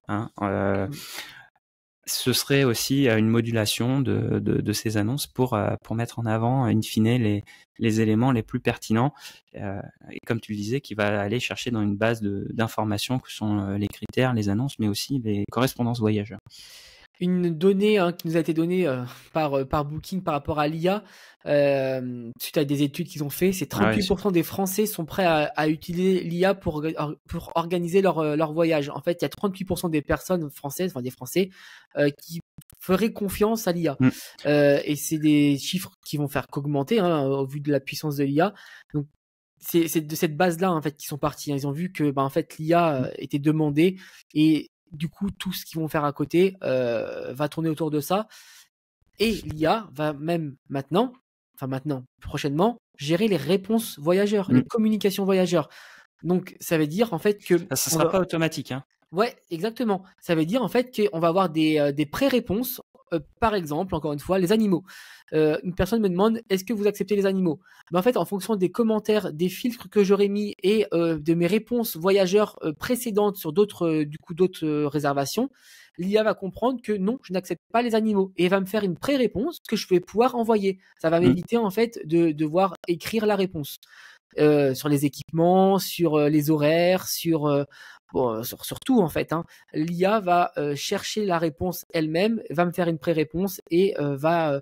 ce serait aussi une modulation de ces annonces pour mettre en avant, in fine, les éléments les plus pertinents. Et comme tu le disais, qui va aller chercher dans une base d'informations que sont les critères, les annonces, mais aussi les correspondances voyageurs. Une donnée qui nous a été donnée par Booking par rapport à l'IA, suite à des études qu'ils ont fait, c'est 38% des Français sont prêts à utiliser l'IA pour organiser leur voyage. En fait, il y a 38% des personnes françaises, enfin des Français, qui feraient confiance à l'IA. Et c'est des chiffres qui vont faire qu'augmenter au vu de la puissance de l'IA. Donc, c'est de cette base-là en fait qu'ils sont partis. Ils ont vu que en fait l'IA était demandée et du coup, tout ce qu'ils vont faire à côté va tourner autour de ça. Et l'IA va même prochainement, gérer les réponses voyageurs, les communications voyageurs. Donc, ça veut dire en fait que... Ça ne sera pas automatique. Ouais, exactement. Ça veut dire en fait qu'on va avoir des pré-réponses par exemple, encore une fois, les animaux. Une personne me demande: «Est-ce que vous acceptez les animaux?» En fait, en fonction des commentaires, des filtres que j'aurais mis et de mes réponses voyageurs, précédentes sur d'autres réservations, l'IA va comprendre que non, je n'accepte pas les animaux et va me faire une pré-réponse que je vais pouvoir envoyer. Ça va m'éviter en fait de devoir écrire la réponse. Sur les équipements, sur les horaires, sur tout en fait. Hein. L'IA va chercher la réponse elle-même, va me faire une pré-réponse et va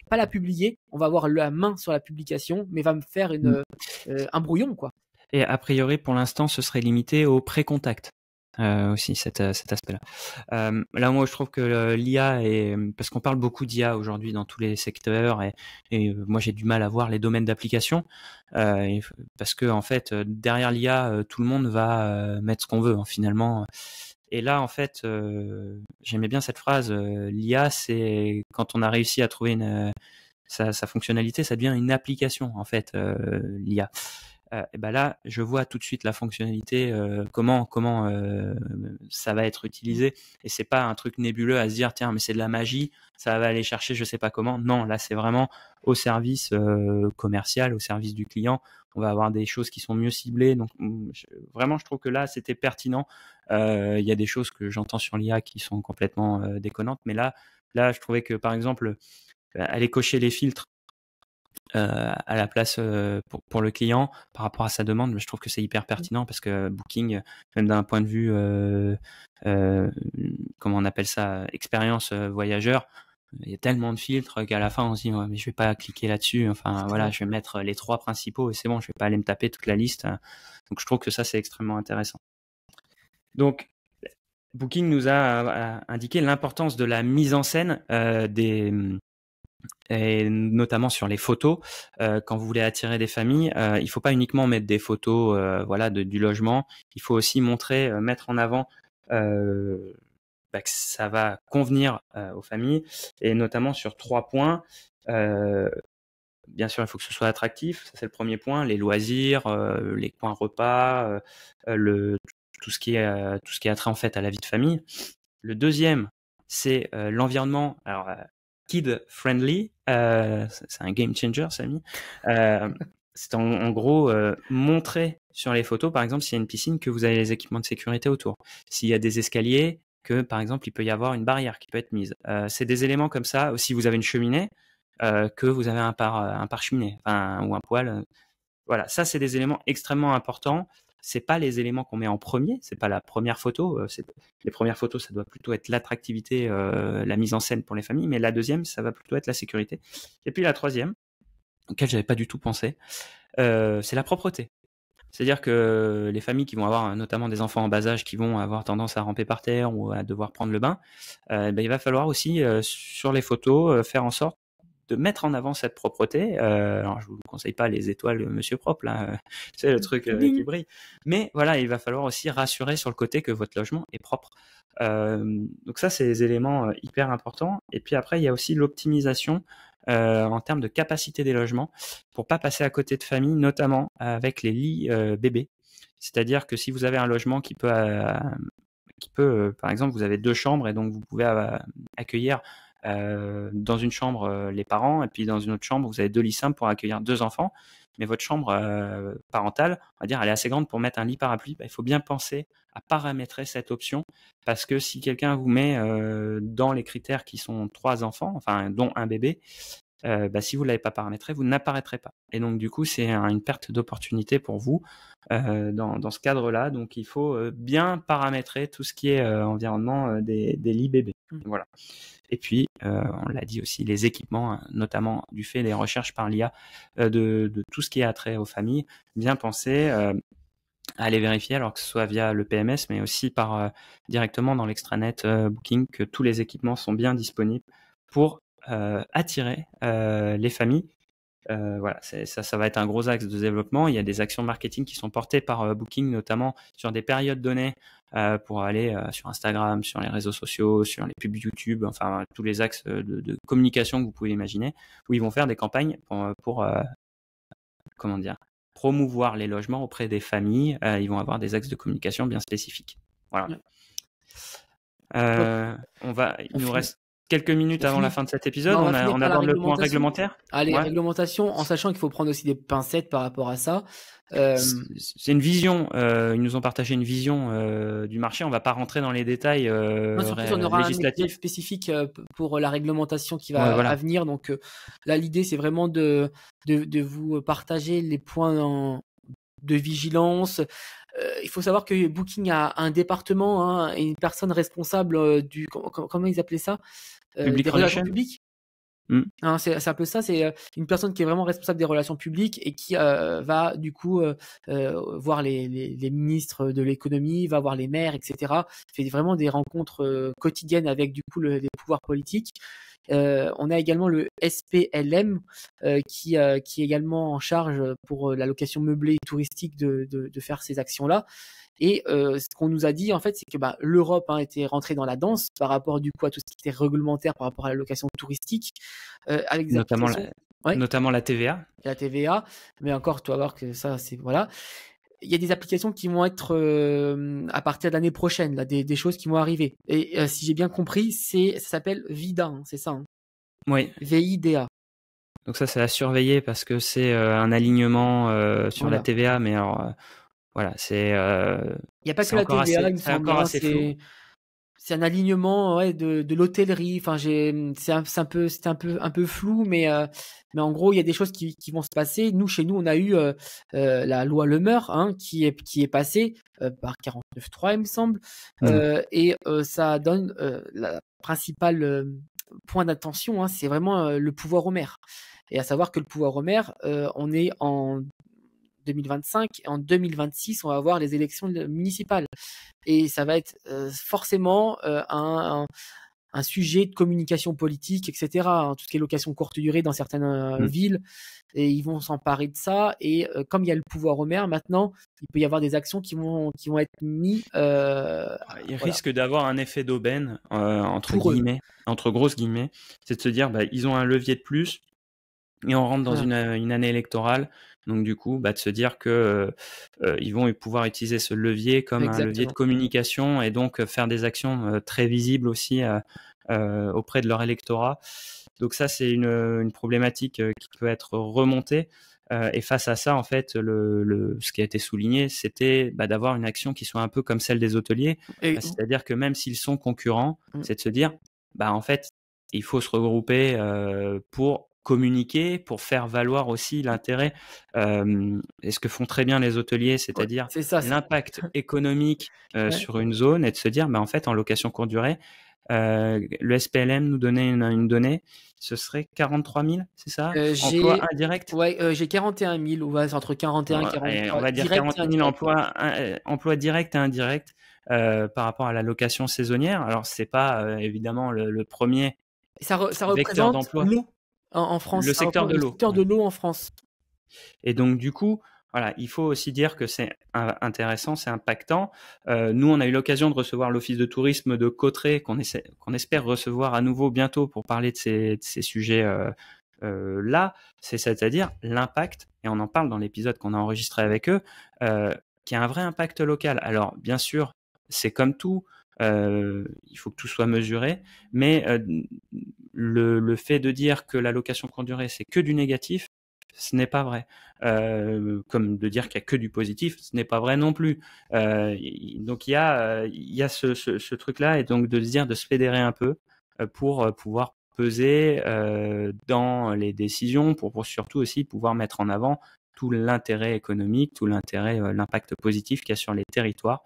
pas la publier. On va avoir la main sur la publication, mais va me faire un brouillon quoi. Et a priori, pour l'instant, ce serait limité au pré-contact. Aussi cet aspect-là. Là, moi, je trouve que l'IA est, parce qu'on parle beaucoup d'IA aujourd'hui dans tous les secteurs, et moi, j'ai du mal à voir les domaines d'application, parce que en fait, derrière l'IA, tout le monde va mettre ce qu'on veut, hein, finalement. Et là, en fait, j'aimais bien cette phrase. L'IA, c'est quand on a réussi à trouver sa fonctionnalité, ça devient une application, en fait, l'IA. Et ben là, je vois tout de suite la fonctionnalité, comment ça va être utilisé, et c'est pas un truc nébuleux à se dire tiens mais c'est de la magie, ça va aller chercher je sais pas comment. Non, là c'est vraiment au service commercial, au service du client. On va avoir des choses qui sont mieux ciblées. Donc vraiment, je trouve que là c'était pertinent. Il y a des choses que j'entends sur l'IA qui sont complètement déconnantes, mais là je trouvais que par exemple aller cocher les filtres à la place pour le client par rapport à sa demande, je trouve que c'est hyper pertinent, parce que Booking, même d'un point de vue comment on appelle ça, expérience voyageur, il y a tellement de filtres qu'à la fin on se dit ouais, mais je vais pas cliquer là-dessus, enfin voilà, je vais mettre les 3 principaux et c'est bon, je vais pas aller me taper toute la liste. Donc je trouve que ça c'est extrêmement intéressant. Donc Booking nous a indiqué l'importance de la mise en scène et notamment sur les photos. Quand vous voulez attirer des familles, il faut pas uniquement mettre des photos voilà du logement, il faut aussi montrer, mettre en avant que ça va convenir aux familles, et notamment sur 3 points. Bien sûr, il faut que ce soit attractif, ça c'est le premier point, les loisirs, les coins repas, tout ce qui est attrait en fait à la vie de famille. Le deuxième, c'est l'environnement. Alors kid friendly, c'est un game changer, Samy. C'est en gros montrer sur les photos, par exemple, s'il y a une piscine, que vous avez les équipements de sécurité autour. S'il y a des escaliers, que par exemple, il peut y avoir une barrière qui peut être mise. C'est des éléments comme ça. Si vous avez une cheminée, que vous avez un pare-cheminée, ou un poêle. Voilà, ça c'est des éléments extrêmement importants. C'est pas les éléments qu'on met en premier, c'est pas la première photo. Les premières photos, ça doit plutôt être l'attractivité, la mise en scène pour les familles, mais la deuxième, ça va plutôt être la sécurité. Et puis la troisième, auquel j'avais pas du tout pensé, c'est la propreté. C'est-à-dire que les familles qui vont avoir notamment des enfants en bas âge qui vont avoir tendance à ramper par terre ou à devoir prendre le bain, il va falloir aussi sur les photos faire en sorte de mettre en avant cette propreté. Alors je vous conseille pas les étoiles Monsieur Propre là, c'est le truc qui brille. Mais voilà, il va falloir aussi rassurer sur le côté que votre logement est propre. Donc ça, c'est des éléments hyper importants. Et puis après, il y a aussi l'optimisation en termes de capacité des logements, pour pas passer à côté de familles, notamment avec les lits bébés. C'est-à-dire que si vous avez un logement qui peut par exemple, vous avez 2 chambres et donc vous pouvez accueillir dans une chambre les parents, et puis dans une autre chambre vous avez 2 lits simples pour accueillir 2 enfants, mais votre chambre parentale, on va dire, elle est assez grande pour mettre un lit parapluie. Il faut bien penser à paramétrer cette option, parce que si quelqu'un vous met dans les critères qui sont 3 enfants, enfin dont un bébé, si vous ne l'avez pas paramétré, vous n'apparaîtrez pas. Et donc du coup, c'est une perte d'opportunité pour vous dans ce cadre-là. Donc il faut bien paramétrer tout ce qui est environnement des lits bébés. Voilà. Et puis, on l'a dit aussi, les équipements, notamment du fait des recherches par l'IA, de tout ce qui est attrait aux familles, bien penser à aller vérifier, alors que ce soit via le PMS, mais aussi directement dans l'extranet Booking, que tous les équipements sont bien disponibles pour attirer les familles. Voilà, ça va être un gros axe de développement. Il y a des actions marketing qui sont portées par Booking, notamment sur des périodes données, pour aller sur Instagram, sur les réseaux sociaux, sur les pubs YouTube, enfin tous les axes de communication que vous pouvez imaginer, où ils vont faire des campagnes pour comment dire, promouvoir les logements auprès des familles. Ils vont avoir des axes de communication bien spécifiques. Voilà. Il nous reste quelques minutes On avant la finit. fin de cet épisode, Non, on on, va finir on par la aborde le point réglementation. réglementaire. Allez, Ouais. réglementation, en sachant qu'il faut prendre aussi des pincettes par rapport à ça. Euh, C'est une vision. Ils nous ont partagé une vision du marché. On va pas rentrer dans les détails Surtout, on aura un épisode législatifs. spécifique pour la réglementation qui Ouais, va voilà. à venir. Donc là, l'idée, c'est vraiment de vous partager les points de vigilance. Il faut savoir que Booking a un département et une personne responsable du comment ils appelaient ça, Public des relations relation. publiques. Mm. C'est un peu ça, c'est une personne qui est vraiment responsable des relations publiques et qui va du coup voir les ministres de l'économie, va voir les maires, etc. Fait vraiment des rencontres quotidiennes avec du coup les pouvoirs politiques. On a également le SPLM qui est également en charge pour la location meublée touristique de faire ces actions-là. Et ce qu'on nous a dit en fait, c'est que l'Europe était rentrée dans la danse par rapport du coup à tout ce qui était réglementaire par rapport à la location touristique, avec des Notamment applications. Ouais, notamment la TVA. la TVA, mais encore, tu vas voir que ça, c'est voilà. Il y a des applications qui vont être à partir de l'année prochaine, là, des choses qui vont arriver. Et si j'ai bien compris, ça s'appelle VIDA, c'est ça, Oui. VIDA. Donc ça, c'est à surveiller parce que c'est un alignement sur Voilà. la TVA, mais alors voilà, c'est. Il n'y a pas que c'est la encore TVA, assez, il me c'est semble. encore assez flou. C'est un alignement de l'hôtellerie. Enfin, c'est un peu flou, mais en gros, il y a des choses qui vont se passer. Nous, chez nous, on a eu la loi Le Meur qui est passée par 49.3, il me semble, et ça donne la principale point d'attention, c'est vraiment le pouvoir au maire. Et à savoir que le pouvoir au maire, on est en 2025 et en 2026, on va avoir les élections municipales. Et ça va être forcément un sujet de communication politique, etc. Tout ce qui est location courte durée dans certaines villes, et ils vont s'emparer de ça. Et comme il y a le pouvoir au maire maintenant, il peut y avoir des actions qui vont être mises. Il risque d'avoir un effet d'aubaine entre Pour eux. guillemets, entre grosses guillemets, c'est de se dire ils ont un levier de plus et on rentre dans une année électorale. Donc du coup, de se dire que ils vont pouvoir utiliser ce levier comme un levier de communication et donc faire des actions très visibles aussi auprès de leur électorat. Donc ça, c'est une problématique qui peut être remontée. Et face à ça, en fait, ce qui a été souligné, c'était d'avoir une action qui soit un peu comme celle des hôteliers. C'est-à-dire que même s'ils sont concurrents, c'est de se dire, en fait, il faut se regrouper pour communiquer, pour faire valoir aussi l'intérêt et ce que font très bien les hôteliers, c'est-à-dire l'impact économique sur une zone et de se dire, en fait, en location courte durée, le SPLM nous donnait une donnée, ce serait 43 000, c'est ça, emplois indirects. Ouais, j'ai 41 000, ou c'est entre 41 et 43. On va dire 40 000 emplois directs et indirects par rapport à la location saisonnière. Alors c'est pas évidemment le premier ça vecteur représente d'emploi l'eau en France. Le secteur de l'eau. Le secteur de l'eau en France. Et donc du coup, voilà, il faut aussi dire que c'est intéressant, c'est impactant. Nous, on a eu l'occasion de recevoir l'office de tourisme de Cauterets, qu'on espère recevoir à nouveau bientôt pour parler de ces sujets là. C'est-à-dire l'impact, et on en parle dans l'épisode qu'on a enregistré avec eux, qui a un vrai impact local. Alors, bien sûr, c'est comme tout, il faut que tout soit mesuré, mais le fait de dire que la location courte durée, c'est que du négatif, ce n'est pas vrai. Comme de dire qu'il n'y a que du positif, ce n'est pas vrai non plus. Donc il y a ce truc-là, et donc de se dire de se fédérer un peu pour pouvoir peser dans les décisions, pour surtout aussi pouvoir mettre en avant tout l'intérêt économique, tout l'intérêt, l'impact positif qu'il y a sur les territoires.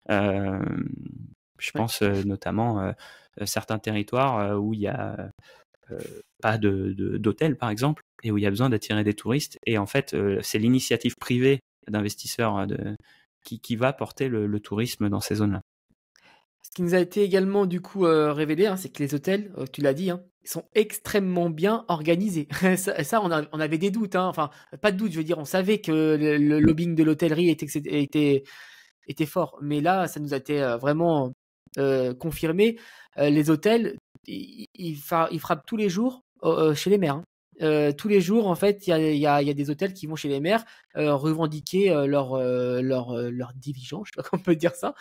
Je pense notamment certains territoires où il y a pas d'hôtel par exemple, et où il y a besoin d'attirer des touristes, et en fait c'est l'initiative privée d'investisseurs qui va porter le tourisme dans ces zones-là. Ce qui nous a été également du coup révélé, c'est que les hôtels, tu l'as dit, sont extrêmement bien organisés. ça on avait des doutes, enfin pas de doute, je veux dire, on savait que le lobbying de l'hôtellerie était fort, mais là ça nous a été vraiment confirmé. Les hôtels, ils frappent tous les jours chez les maires. Tous les jours, en fait, il y a des hôtels qui vont chez les maires revendiquer leur diligence, je sais pas comment on peut dire ça.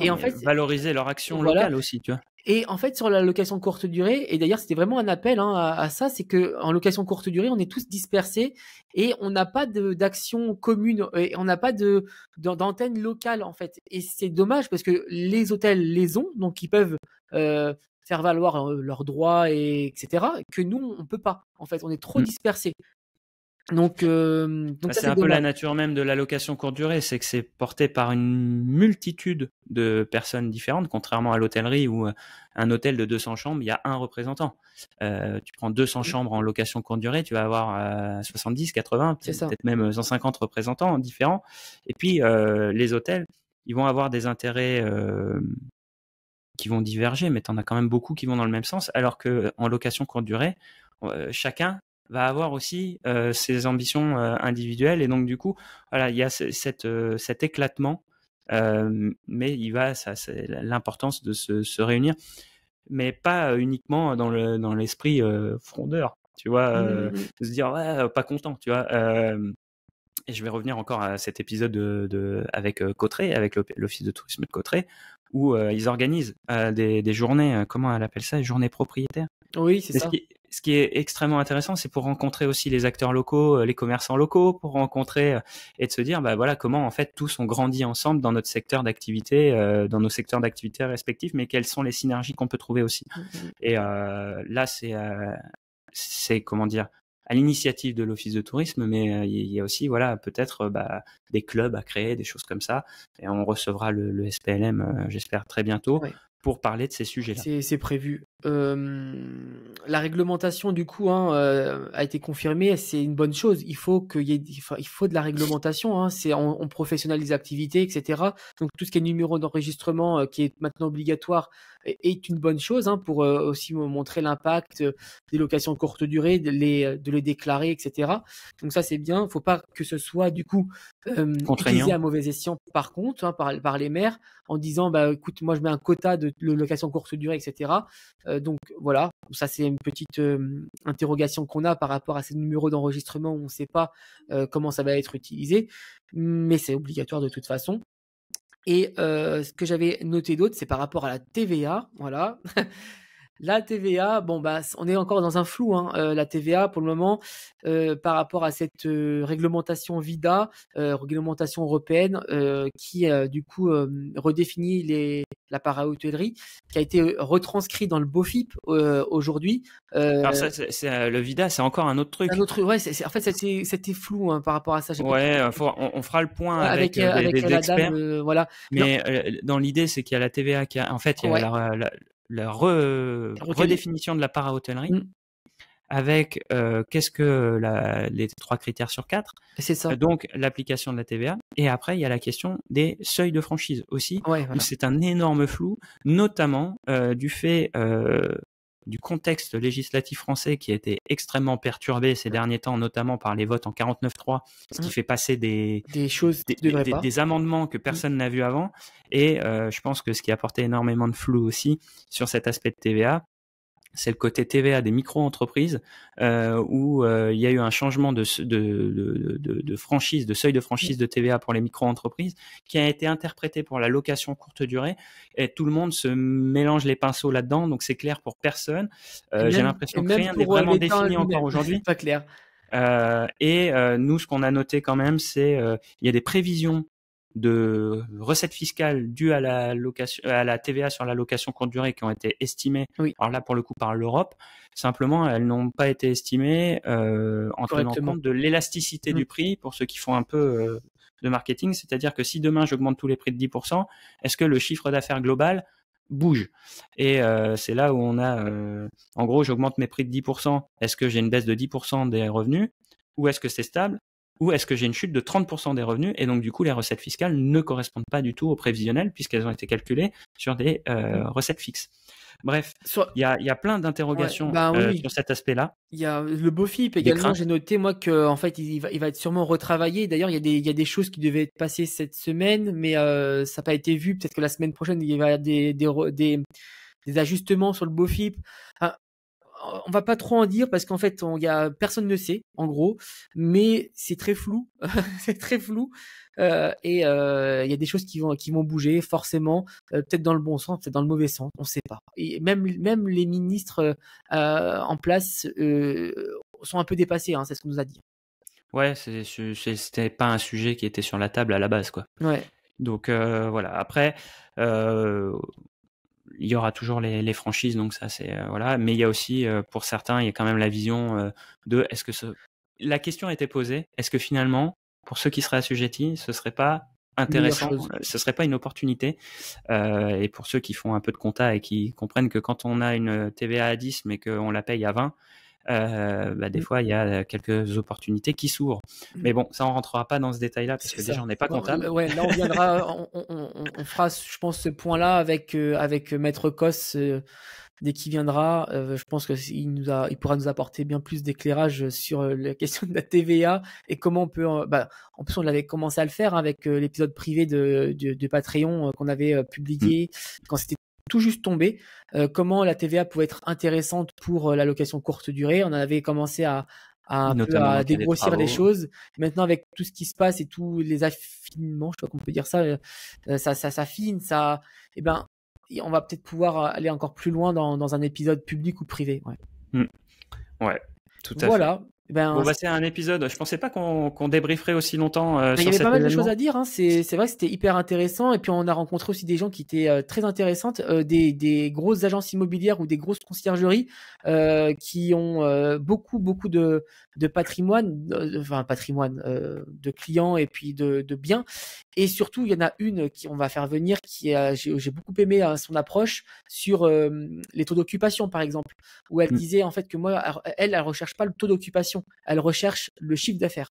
Et en fait, valoriser leur action locale aussi, tu vois. Et en fait, sur la location courte durée, et d'ailleurs, c'était vraiment un appel à ça, c'est que en location courte durée, on est tous dispersés et on n'a pas d'action commune et on n'a pas d'antenne locale en fait. Et c'est dommage parce que les hôtels les ont, donc ils peuvent faire valoir leurs droits etc. Que nous, on peut pas. En fait, on est trop dispersés. Donc ça, c'est un peu la nature même de la location courte durée, c'est que c'est porté par une multitude de personnes différentes, contrairement à l'hôtellerie où un hôtel de 200 chambres, il y a un représentant. Tu prends 200 chambres en location courte durée, tu vas avoir 70, 80, peut-être même 150 représentants différents. Et puis les hôtels, ils vont avoir des intérêts qui vont diverger, mais tu en as quand même beaucoup qui vont dans le même sens, alors qu'en location courte durée, chacun va avoir aussi ses ambitions individuelles, et donc du coup, voilà, il y a cet éclatement, mais c'est l'importance de se réunir, mais pas uniquement dans l'esprit frondeur, tu vois, de se dire ouais, pas content, tu vois. Et je vais revenir encore à cet épisode avec Cauterets, avec l'Office de tourisme de Cauterets, où ils organisent des journées, comment elle appelle ça, des journées propriétaires. Oui, c'est ça. Ce qui est extrêmement intéressant, c'est pour rencontrer aussi les acteurs locaux, les commerçants locaux, pour rencontrer et de se dire, bah voilà, comment en fait tous on grandit ensemble dans notre secteur d'activité, dans nos secteurs d'activité respectifs, mais quelles sont les synergies qu'on peut trouver aussi. Et là, c'est comment dire, à l'initiative de l'Office de tourisme, mais il y a aussi voilà peut-être des clubs à créer, des choses comme ça, et on recevra le SPLM, j'espère très bientôt, pour parler de ces sujets-là. C'est prévu. La réglementation du coup a été confirmée, c'est une bonne chose. Il faut il faut de la réglementation. On professionnalise l'activité, etc. Donc tout ce qui est numéro d'enregistrement qui est maintenant obligatoire est une bonne chose pour aussi montrer l'impact des locations courte durée, de les déclarer, etc. Donc ça c'est bien. Il faut pas que ce soit du coup utilisé à mauvais escient par contre par les maires en disant bah écoute, moi je mets un quota de location courte durée, etc. Donc voilà, ça c'est une petite interrogation qu'on a par rapport à ces numéros d'enregistrement où on ne sait pas comment ça va être utilisé, mais c'est obligatoire de toute façon. Et ce que j'avais noté d'autre, c'est par rapport à la TVA, voilà. La TVA, bon bah on est encore dans un flou. La TVA pour le moment par rapport à cette réglementation VIDA, réglementation européenne qui du coup redéfinit la para-hôtellerie, qui a été retranscrit dans le BOFIP aujourd'hui. Alors ça, le VIDA, c'est encore un autre truc. Ouais, en fait c'était flou par rapport à ça. Ouais, on fera le point avec des experts. Voilà. Mais dans l'idée, c'est qu'il y a la TVA qui a, en fait, il y a la redéfinition de la para-hôtellerie avec qu'est-ce que les 3 critères sur 4. C'est ça. Donc l'application de la TVA, et après il y a la question des seuils de franchise aussi, ouais, voilà. où c'est un énorme flou, notamment du fait du contexte législatif français qui a été extrêmement perturbé ces derniers temps, notamment par les votes en 49.3, ce qui fait passer des choses des amendements que personne n'a vu avant. Et je pense que ce qui a apporté énormément de flou aussi sur cet aspect de TVA, c'est le côté TVA des micro-entreprises où il y a eu un changement de franchise, de seuil de franchise de TVA pour les micro-entreprises qui a été interprété pour la location courte durée, et tout le monde se mélange les pinceaux là-dedans, donc c'est clair pour personne. J'ai l'impression que rien n'est vraiment défini encore aujourd'hui. Pas clair. Nous, ce qu'on a noté quand même, c'est il y a des prévisions de recettes fiscales dues à la TVA sur la location courte durée qui ont été estimées. Alors là, pour le coup, par l'Europe. Simplement, elles n'ont pas été estimées en tenant compte de l'élasticité du prix pour ceux qui font un peu de marketing. C'est-à-dire que si demain j'augmente tous les prix de 10%, est-ce que le chiffre d'affaires global bouge? Et c'est là où on a, en gros, j'augmente mes prix de 10%. Est-ce que j'ai une baisse de 10% des revenus, ou est-ce que c'est stable? Ou est-ce que j'ai une chute de 30% des revenus, et donc du coup les recettes fiscales ne correspondent pas du tout au prévisionnel puisqu'elles ont été calculées sur des recettes fixes. Bref, il y a plein d'interrogations sur cet aspect-là. Il y a le BOFIP également, j'ai noté moi que en fait il va être sûrement retravaillé. D'ailleurs, il y a des choses qui devaient être passées cette semaine, mais ça n'a pas été vu. Peut-être que la semaine prochaine il va y avoir des ajustements sur le BOFIP. on va pas trop en dire parce qu'en fait, personne ne sait, en gros, mais c'est très flou, c'est très flou. Il y a des choses qui vont bouger forcément, peut-être dans le bon sens, peut-être dans le mauvais sens, on sait pas. Et même les ministres en place sont un peu dépassés, hein, c'est ce qu'on nous a dit. Ouais, c'était pas un sujet qui était sur la table à la base, quoi. Ouais. Donc voilà. Après, il y aura toujours les franchises, donc ça c'est voilà. Mais il y a aussi pour certains, il y a quand même la vision de est-ce que la question a été posée, est-ce que finalement, pour ceux qui seraient assujettis, ce serait pas intéressant, ce serait pas une opportunité et pour ceux qui font un peu de compta et qui comprennent que quand on a une TVA à 10 mais qu'on la paye à 20, des fois il y a quelques opportunités qui s'ouvrent. Mais bon, ça on rentrera pas dans ce détail-là parce que déjà on n'est pas comptable. Ouais, là on viendra, on fera, je pense, ce point-là avec Maître Cos dès qu'il viendra. Je pense que il pourra nous apporter bien plus d'éclairage sur la question de la TVA et comment on peut. En plus, on l'avait commencé à le faire avec l'épisode privé de Patreon qu'on avait publié quand c'était tout juste tombé, comment la TVA pouvait être intéressante pour la location courte durée. On avait commencé à dégrossir les choses. Maintenant, avec tout ce qui se passe et tous les affinements, je sais pas comment on peut dire ça, ça s'affine, on va peut-être pouvoir aller encore plus loin dans un épisode public ou privé. Ouais, ouais, tout à fait. Voilà. C'est un épisode. Je pensais pas qu'on débrieferait aussi longtemps. Il y avait pas mal de choses à dire. Hein. C'est vrai que c'était hyper intéressant. Et puis on a rencontré aussi des gens qui étaient très intéressantes, des grosses agences immobilières ou des grosses conciergeries qui ont beaucoup de patrimoine, de clients et puis de biens. Et surtout, il y en a une on va faire venir j'ai beaucoup aimé son approche sur les taux d'occupation, par exemple, où elle disait en fait que moi, elle recherche pas le taux d'occupation, elle recherche le chiffre d'affaires.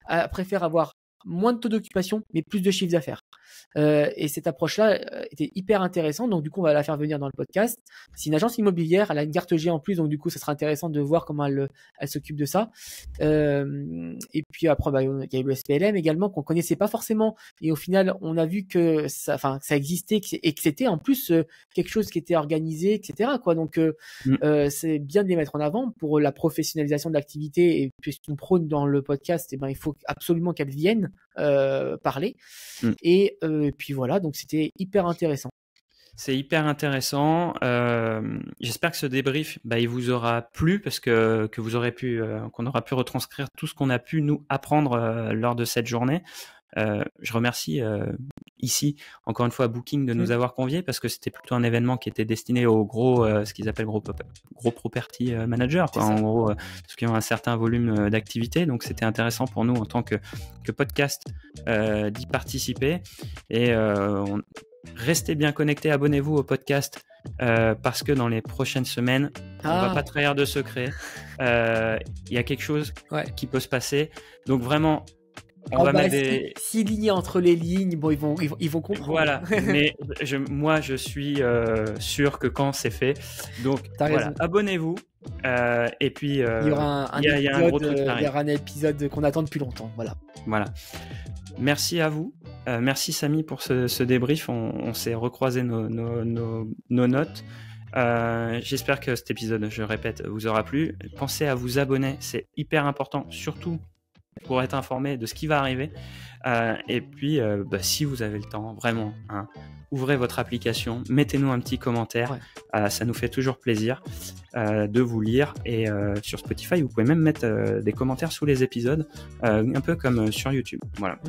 Elle préfère avoir moins de taux d'occupation, mais plus de chiffre d'affaires. Et cette approche-là était hyper intéressante. Donc, du coup, on va la faire venir dans le podcast. C'est une agence immobilière. Elle a une carte G en plus. Donc, du coup, ça sera intéressant de voir comment elle s'occupe de ça. Et puis, après, il y a eu le SPLM également qu'on connaissait pas forcément. Et au final, on a vu que ça existait et que c'était en plus quelque chose qui était organisé, etc., quoi. Donc, c'est bien de les mettre en avant pour la professionnalisation de l'activité. Et puis, ce qu'on prône dans le podcast, il faut absolument qu'elles viennent parler. Et puis voilà, donc c'était hyper intéressant. C'est hyper intéressant. J'espère que ce débrief, il vous aura plu parce que vous aurez qu'on aura pu retranscrire tout ce qu'on a pu nous apprendre lors de cette journée. Je remercie ici encore une fois Booking de nous avoir conviés parce que c'était plutôt un événement qui était destiné aux gros, ce qu'ils appellent gros property managers, quoi. En gros, ceux qui ont un certain volume d'activité. Donc c'était intéressant pour nous en tant que podcast d'y participer. Et restez bien connectés, abonnez-vous au podcast parce que dans les prochaines semaines, on va pas trahir de secret. Il y a quelque chose qui peut se passer. Donc vraiment. S'il y a entre les lignes, bon, ils vont comprendre. Voilà, mais moi je suis sûr que quand c'est fait, donc voilà, abonnez-vous et puis il y aura un épisode qu'on attend depuis longtemps. Voilà. Merci à vous, merci Samy pour ce débrief. On s'est recroisé nos notes. J'espère que cet épisode, je répète, vous aura plu. Pensez à vous abonner, c'est hyper important, surtout pour être informé de ce qui va arriver. Et puis, si vous avez le temps, vraiment, ouvrez votre application, mettez-nous un petit commentaire. Ça nous fait toujours plaisir de vous lire. Et sur Spotify, vous pouvez même mettre des commentaires sous les épisodes, un peu comme sur YouTube. Voilà.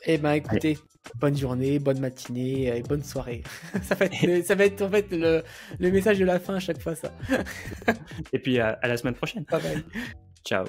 Écoutez, bonne journée, bonne matinée et bonne soirée. ça va être en fait le message de la fin à chaque fois, ça. Et puis à la semaine prochaine. Bye bye. Ciao.